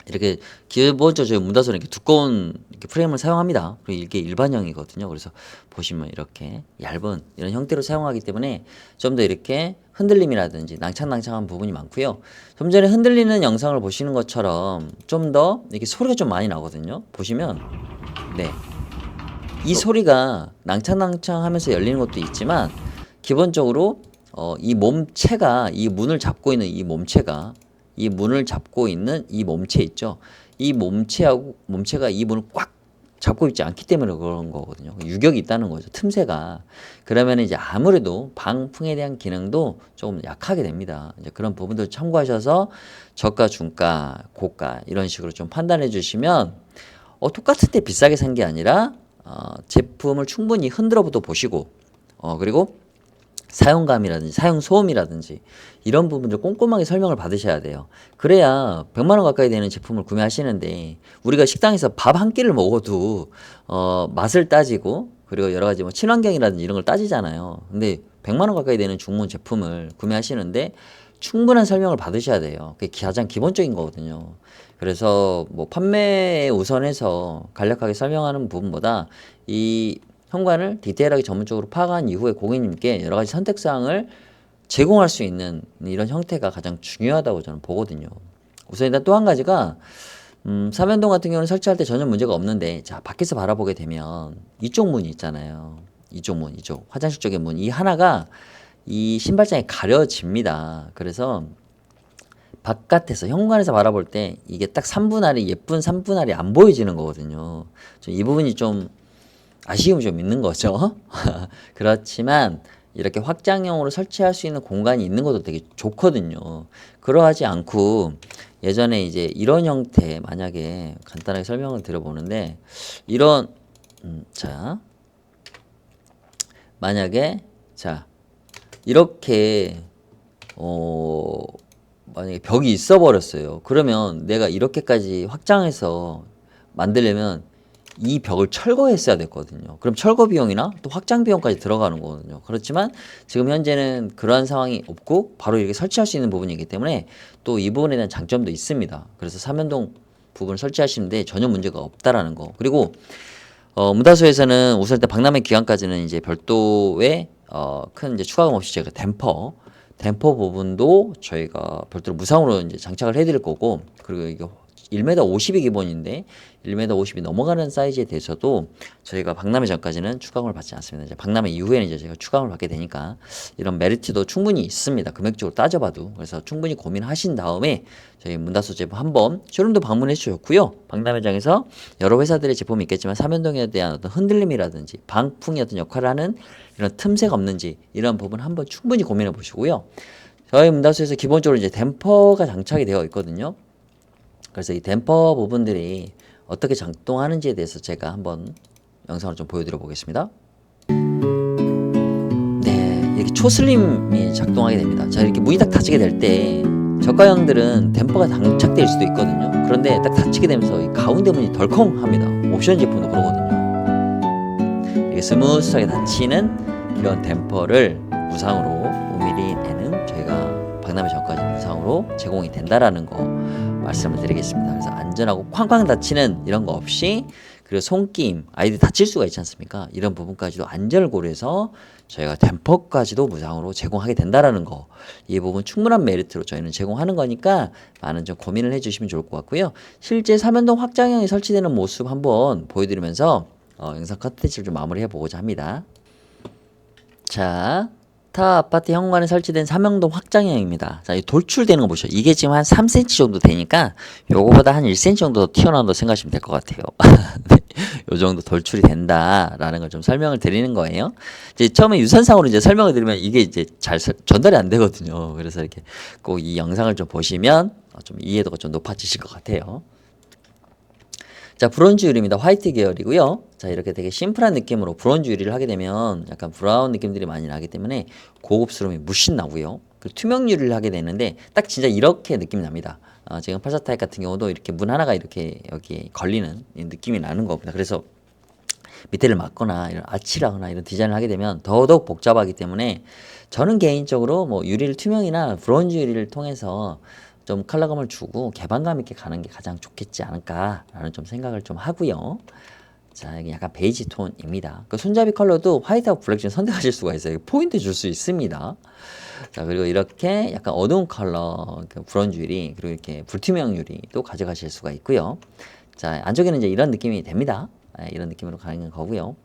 이렇게 기본적으로 저희 문다소는 이렇게 두꺼운 이렇게 프레임을 사용합니다. 그리고 이게 일반형이거든요. 그래서 보시면 이렇게 얇은 이런 형태로 사용하기 때문에 좀 더 이렇게 흔들림이라든지 낭창낭창한 부분이 많고요. 좀 전에 흔들리는 영상을 보시는 것처럼 좀 더 이렇게 소리가 좀 많이 나거든요. 보시면 네, 이 소리가 낭창낭창하면서 열리는 것도 있지만 기본적으로 이 몸체가 이 문을 잡고 있는 이 몸체가 이 문을 잡고 있는 이 몸체 있죠. 이 몸체가 이 문을 꽉 잡고 있지 않기 때문에 그런 거거든요. 유격이 있다는 거죠. 틈새가. 그러면 이제 아무래도 방풍에 대한 기능도 조금 약하게 됩니다. 이제 그런 부분들 참고하셔서 저가, 중가, 고가 이런 식으로 좀 판단해 주시면 똑같은 데 비싸게 산 게 아니라 제품을 충분히 흔들어부터 보시고 그리고 사용감이라든지 사용 소음이라든지 이런 부분들 꼼꼼하게 설명을 받으셔야 돼요. 그래야 100만 원 가까이 되는 제품을 구매하시는데 우리가 식당에서 밥 한 끼를 먹어도 맛을 따지고 그리고 여러 가지 뭐 친환경이라든지 이런 걸 따지잖아요. 근데 100만 원 가까이 되는 중문 제품을 구매하시는데 충분한 설명을 받으셔야 돼요. 그게 가장 기본적인 거거든요. 그래서 뭐 판매에 우선해서 간략하게 설명하는 부분보다 이 현관을 디테일하게 전문적으로 파악한 이후에 고객님께 여러 가지 선택사항을 제공할 수 있는 이런 형태가 가장 중요하다고 저는 보거든요. 우선 일단 또 한 가지가 삼연동 같은 경우는 설치할 때 전혀 문제가 없는데 자 밖에서 바라보게 되면 이쪽 문이 있잖아요. 이쪽 문, 이쪽 화장실 쪽의 문 이 하나가 이 신발장에 가려집니다. 그래서 바깥에서 현관에서 바라볼 때 이게 딱 3분할이 예쁜 3분할이 안 보여지는 거거든요. 이 부분이 좀 아쉬움이 좀 있는 거죠. 그렇지만 이렇게 확장형으로 설치할 수 있는 공간이 있는 것도 되게 좋거든요. 그러하지 않고 예전에 이제 이런 형태 만약에 간단하게 설명을 드려보는데 이런 자 만약에 자 이렇게 만약에 벽이 있어 버렸어요. 그러면 내가 이렇게까지 확장해서 만들려면 이 벽을 철거했어야 됐거든요. 그럼 철거 비용이나 또 확장 비용까지 들어가는 거거든요. 그렇지만 지금 현재는 그러한 상황이 없고 바로 이렇게 설치할 수 있는 부분이기 때문에 또 이 부분에 대한 장점도 있습니다. 그래서 삼연동 부분을 설치하시는데 전혀 문제가 없다라는 거. 그리고 문다소에서는 우선 일단 박람회 기간까지는 이제 별도의 큰 이제 추가금 없이 저희가 댐퍼 부분도 저희가 별도로 무상으로 이제 장착을 해드릴 거고, 그리고 이게 1m 50이 기본인데 1m 50이 넘어가는 사이즈에 대해서도 저희가 박람회 전까지는 추가금을 받지 않습니다. 이제 박람회 이후에는 이제 저희가 추가금을 받게 되니까 이런 메리트도 충분히 있습니다. 금액적으로 따져봐도. 그래서 충분히 고민하신 다음에 저희 문다소 제품 한번 쇼룸도 방문해 주셨고요. 박람회장에서 여러 회사들의 제품이 있겠지만 삼연동에 대한 어떤 흔들림이라든지 방풍의 어떤 역할을 하는 이런 틈새가 없는지 이런 부분 한번 충분히 고민해 보시고요. 저희 문다소에서 기본적으로 이제 댐퍼가 장착이 되어 있거든요. 그래서 이 댐퍼 부분들이 어떻게 작동하는지에 대해서 제가 한번 영상을 좀 보여드려 보겠습니다. 네, 이렇게 초슬림이 작동하게 됩니다. 자, 이렇게 문이 딱 닫히게 될 때 저가형들은 댐퍼가 장착될 수도 있거든요. 그런데 딱 닫히게 되면서 이 가운데 문이 덜컹합니다. 옵션 제품도 그러거든요. 이게 스무스하게 닫히는 이런 댐퍼를 무상으로 5mm에는 저희가 박람회 전까지 무상으로 제공이 된다라는 거 말씀을 드리겠습니다. 그래서 안전하고 쾅쾅 닫히는 이런 거 없이, 그리고 손김, 아이들 다칠 수가 있지 않습니까? 이런 부분까지도 안전을 고려해서 저희가 댐퍼까지도 무상으로 제공하게 된다라는 거, 이 부분 충분한 메리트로 저희는 제공하는 거니까 많은 좀 고민을 해주시면 좋을 것 같고요. 실제 삼연동 확장형이 설치되는 모습 한번 보여드리면서 영상 컨텐츠를 좀 마무리해 보고자 합니다. 자, 타 아파트 현관에 설치된 삼연동 확장형입니다. 자, 이 돌출되는 거 보시죠. 이게 지금 한 3cm 정도 되니까 요거보다 한 1cm 정도 더 튀어나온다고 생각하시면 될 것 같아요. 네, 요 정도 돌출이 된다라는 걸 좀 설명을 드리는 거예요. 이제 처음에 유선상으로 이제 설명을 드리면 이게 이제 잘 전달이 안 되거든요. 그래서 이렇게 꼭 이 영상을 좀 보시면 좀 이해도가 좀 높아지실 것 같아요. 자, 브론즈 유리입니다. 화이트 계열이고요. 자, 이렇게 되게 심플한 느낌으로 브론즈 유리를 하게 되면 약간 브라운 느낌들이 많이 나기 때문에 고급스러움이 물씬 나고요. 그리고 투명 유리를 하게 되는데 딱 진짜 이렇게 느낌이 납니다. 지금 84 타입 같은 경우도 이렇게 문 하나가 이렇게 여기에 걸리는 느낌이 나는 겁니다. 그래서 밑에를 막거나 이런 아치를 하거나 이런 디자인을 하게 되면 더더욱 복잡하기 때문에 저는 개인적으로 뭐 유리를 투명이나 브론즈 유리를 통해서 좀 컬러감을 주고 개방감 있게 가는 게 가장 좋겠지 않을까라는 좀 생각을 좀 하고요. 자, 이게 약간 베이지 톤입니다. 그 손잡이 컬러도 화이트하고 블랙 중 선택하실 수가 있어요. 포인트 줄 수 있습니다. 자, 그리고 이렇게 약간 어두운 컬러 브론즈 유리, 그리고 이렇게 불투명 유리도 가져가실 수가 있고요. 자, 안쪽에는 이제 이런 느낌이 됩니다. 이런 느낌으로 가는 거고요.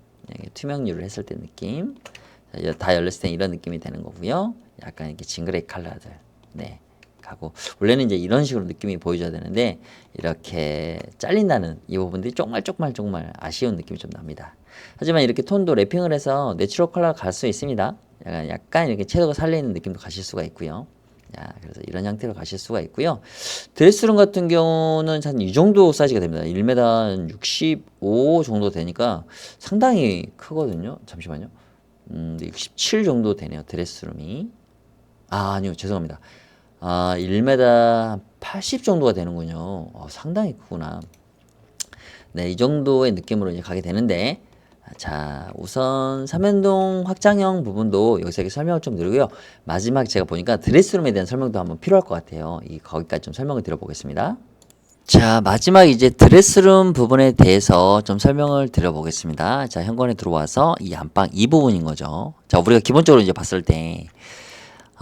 투명 유리를 했을 때 느낌. 자, 다 열렸을 때 이런 느낌이 되는 거고요. 약간 이렇게 징그레이 컬러들. 네. 하고, 원래는 이제 이런 식으로 느낌이 보여줘야 되는데 이렇게 잘린다는 이 부분들이 정말 아쉬운 느낌이 좀 납니다. 하지만 이렇게 톤도 랩핑을 해서 내추럴 컬러가 갈 수 있습니다. 약간 이렇게 채도가 살려있는 느낌도 가실 수가 있고요. 자, 그래서 이런 형태로 가실 수가 있고요. 드레스룸 같은 경우는 한 이 정도 사이즈가 됩니다. 1m 65 정도 되니까 상당히 크거든요. 잠시만요. 67 정도 되네요. 드레스룸이. 아니요, 죄송합니다. 1m 80 정도가 되는군요. 상당히 크구나. 네, 이 정도의 느낌으로 이제 가게 되는데, 자, 우선 삼연동 확장형 부분도 여기서 이렇게 설명을 좀 드리고요. 마지막 제가 보니까 드레스룸에 대한 설명도 한번 필요할 것 같아요. 거기까지 좀 설명을 드려보겠습니다. 자, 마지막 이제 드레스룸 부분에 대해서 좀 설명을 드려보겠습니다. 자, 현관에 들어와서 이 안방 이 부분인 거죠. 자, 우리가 기본적으로 이제 봤을 때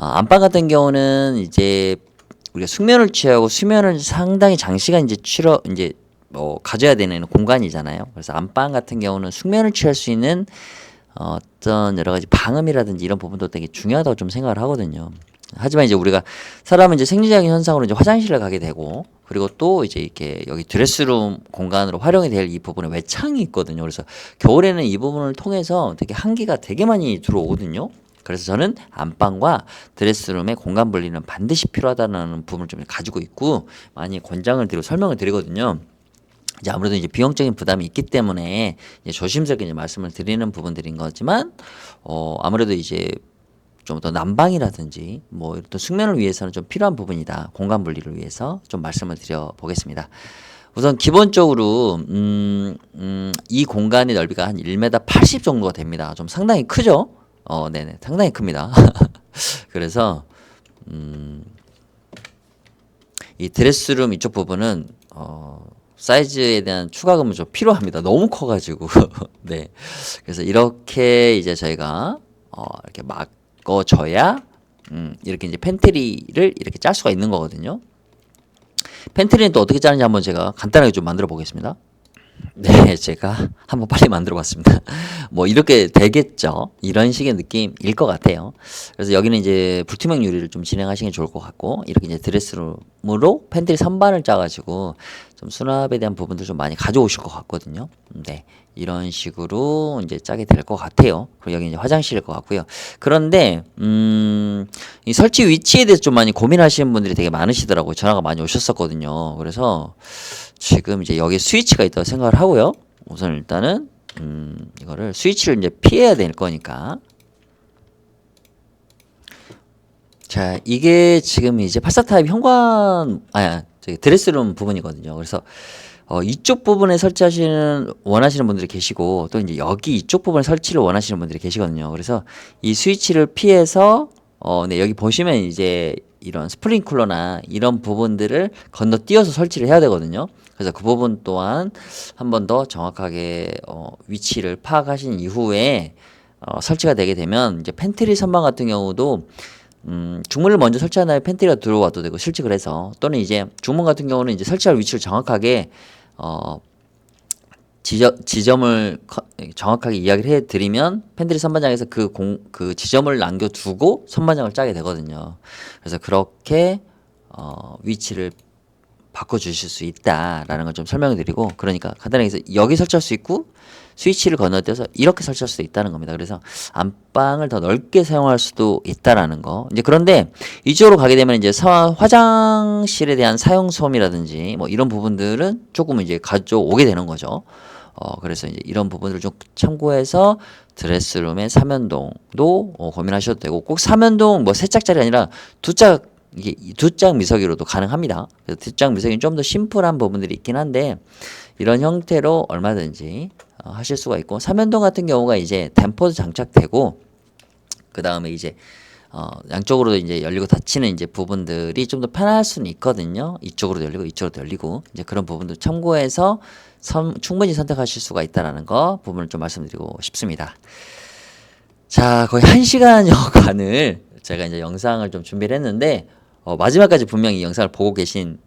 안방 같은 경우는 이제 우리가 숙면을 취하고 수면을 상당히 장시간 이제 가져야 되는 공간이잖아요. 그래서 안방 같은 경우는 숙면을 취할 수 있는 어떤 여러 가지 방음이라든지 이런 부분도 되게 중요하다고 좀 생각을 하거든요. 하지만 이제 우리가 사람은 이제 생리적인 현상으로 이제 화장실을 가게 되고, 그리고 또 이제 이렇게 여기 드레스룸 공간으로 활용이 될 이 부분에 외창이 있거든요. 그래서 겨울에는 이 부분을 통해서 되게 한기가 되게 많이 들어오거든요. 그래서 저는 안방과 드레스룸의 공간 분리는 반드시 필요하다는 부분을 좀 가지고 있고 많이 권장을 드리고 설명을 드리거든요. 이제 아무래도 이제 비용적인 부담이 있기 때문에 이제 조심스럽게 이제 말씀을 드리는 부분들인 거지만 아무래도 이제 좀 더 난방이라든지 뭐 이런 숙면을 위해서는 좀 필요한 부분이다. 공간 분리를 위해서 좀 말씀을 드려 보겠습니다. 우선 기본적으로 이 공간의 넓이가 한 1m 80 정도가 됩니다. 좀 상당히 크죠? 네네, 상당히 큽니다. 그래서 이 드레스룸 이쪽 부분은 사이즈에 대한 추가금은 좀 필요합니다. 너무 커가지고. 네. 그래서 이렇게 이제 저희가 이렇게 막어줘야 이렇게 이제 팬트리를 이렇게 짤 수가 있는 거거든요. 팬트리는 또 어떻게 짜는지 한번 제가 간단하게 좀 만들어 보겠습니다. 네, 제가 한번 빨리 만들어 봤습니다. 뭐 이렇게 되겠죠. 이런 식의 느낌일 것 같아요. 그래서 여기는 이제 불투명 유리를 좀 진행하시는 게 좋을 것 같고, 이렇게 이제 드레스룸으로 팬트리 선반을 짜가지고 좀 수납에 대한 부분들 좀 많이 가져오실 것 같거든요. 네, 이런 식으로 이제 짜게 될 것 같아요. 그리고 여기 이제 화장실일 것 같고요. 그런데 이 설치 위치에 대해서 좀 많이 고민하시는 분들이 되게 많으시더라고요. 전화가 많이 오셨었거든요. 그래서 지금 이제 여기 스위치가 있다고 생각을 하고요. 우선 일단은 이거를 스위치를 이제 피해야 될 거니까. 자, 이게 지금 이제 84 타입 현관 저기 드레스룸 부분이거든요. 그래서 이쪽 부분에 원하시는 분들이 계시고, 또 이제 여기 이쪽 부분에 설치를 원하시는 분들이 계시거든요. 그래서 이 스위치를 피해서 네, 여기 보시면 이제 이런 스프링클러나 이런 부분들을 건너뛰어서 설치를 해야 되거든요. 그래서 그 부분 또한 한 번 더 정확하게 위치를 파악하신 이후에 설치가 되게 되면, 이제 팬트리 선반 같은 경우도 중문을 먼저 설치한 다음에 팬트리가 들어와도 되고, 실직을 해서, 또는 이제 중문 같은 경우는 이제 설치할 위치를 정확하게 지점을 정확하게 이야기를 해드리면 팬트리 선반장에서 그 지점을 남겨두고 선반장을 짜게 되거든요. 그래서 그렇게 위치를 바꿔주실 수 있다라는 걸 좀 설명을 드리고, 그러니까 간단하게 해서 여기 설치할 수 있고 스위치를 건너뛰어서 이렇게 설치할 수도 있다는 겁니다. 그래서 안방을 더 넓게 사용할 수도 있다라는 거. 이제 그런데 이쪽으로 가게 되면 이제 화장실에 대한 사용 소음이라든지 뭐 이런 부분들은 조금 이제 가져오게 되는 거죠. 그래서 이제 이런 부분들을 좀 참고해서 드레스룸의 삼연동도 고민하셔도 되고, 꼭 삼연동 뭐 세 짝짜리 아니라 이게 두 짝 미서기로도 가능합니다. 그래서 두 짝 미서기는 좀 더 심플한 부분들이 있긴 한데, 이런 형태로 얼마든지 하실 수가 있고, 삼연동 같은 경우가 이제 댐퍼도 장착되고, 그 다음에 이제 양쪽으로 이제 열리고 닫히는 이제 부분들이 좀 더 편할 수는 있거든요. 이쪽으로 열리고 이쪽으로 열리고, 이제 그런 부분도 참고해서 충분히 선택하실 수가 있다라는 거 부분을 좀 말씀드리고 싶습니다. 자, 거의 1시간여간을 제가 이제 영상을 좀 준비를 했는데, 마지막까지 분명히 이 영상을 보고 계신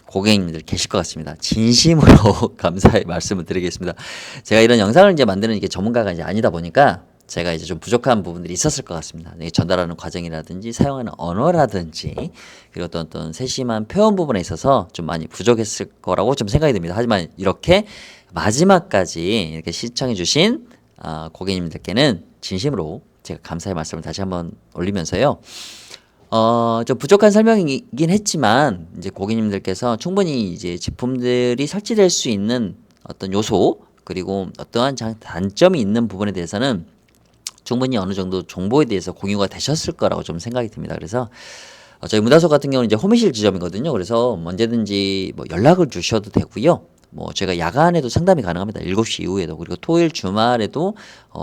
고객님들 계실 것 같습니다. 진심으로 감사의 말씀을 드리겠습니다. 제가 이런 영상을 이제 만드는 이게 전문가가 이제 아니다 보니까 제가 이제 좀 부족한 부분들이 있었을 것 같습니다. 전달하는 과정이라든지 사용하는 언어라든지, 그리고 어떤 세심한 표현 부분에 있어서 좀 많이 부족했을 거라고 좀 생각이 듭니다. 하지만 이렇게 마지막까지 이렇게 시청해주신 고객님들께는 진심으로 제가 감사의 말씀을 다시 한번 올리면서요. 좀 부족한 설명이긴 했지만, 이제 고객님들께서 충분히 이제 제품들이 설치될 수 있는 어떤 요소, 그리고 어떠한 단점이 있는 부분에 대해서는 충분히 어느 정도 정보에 대해서 공유가 되셨을 거라고 좀 생각이 듭니다. 그래서 저희 문다소 같은 경우는 이제 호미실 지점이거든요. 그래서 언제든지 뭐 연락을 주셔도 되고요. 뭐 제가 야간에도 상담이 가능합니다. 7시 이후에도. 그리고 토요일 주말에도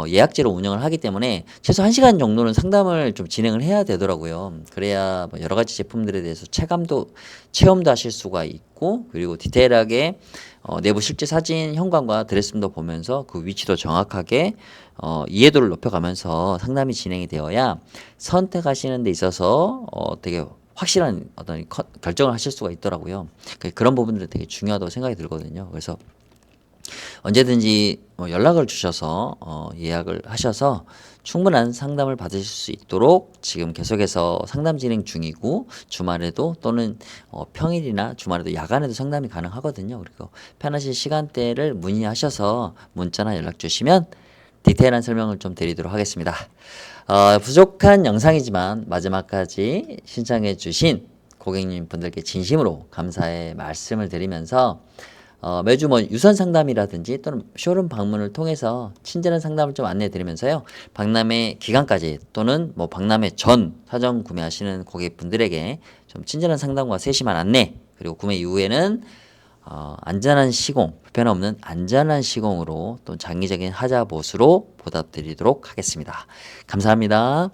예약제로 운영을 하기 때문에 최소 1시간 정도는 상담을 좀 진행을 해야 되더라고요. 그래야 뭐 여러 가지 제품들에 대해서 체험도 하실 수가 있고, 그리고 디테일하게 내부 실제 사진 현관과 드레스룸도 보면서 그 위치도 정확하게 이해도를 높여가면서 상담이 진행이 되어야 선택하시는 데 있어서 되게 확실한 어떤 결정을 하실 수가 있더라고요. 그런 부분들이 되게 중요하다고 생각이 들거든요. 그래서 언제든지 연락을 주셔서 예약을 하셔서 충분한 상담을 받으실 수 있도록 지금 계속해서 상담 진행 중이고, 주말에도 또는 평일이나 주말에도 야간에도 상담이 가능하거든요. 그리고 편하신 시간대를 문의하셔서 문자나 연락 주시면 디테일한 설명을 좀 드리도록 하겠습니다. 부족한 영상이지만 마지막까지 신청해 주신 고객님 분들께 진심으로 감사의 말씀을 드리면서 매주 뭐 유선 상담이라든지 또는 쇼룸 방문을 통해서 친절한 상담을 좀 안내해 드리면서요. 박람회 기간까지 또는 뭐 박람회 전 사전 구매하시는 고객분들에게 좀 친절한 상담과 세심한 안내, 그리고 구매 이후에는 안전한 시공, 불편 없는 안전한 시공으로 또 장기적인 하자 보수로 보답드리도록 하겠습니다. 감사합니다.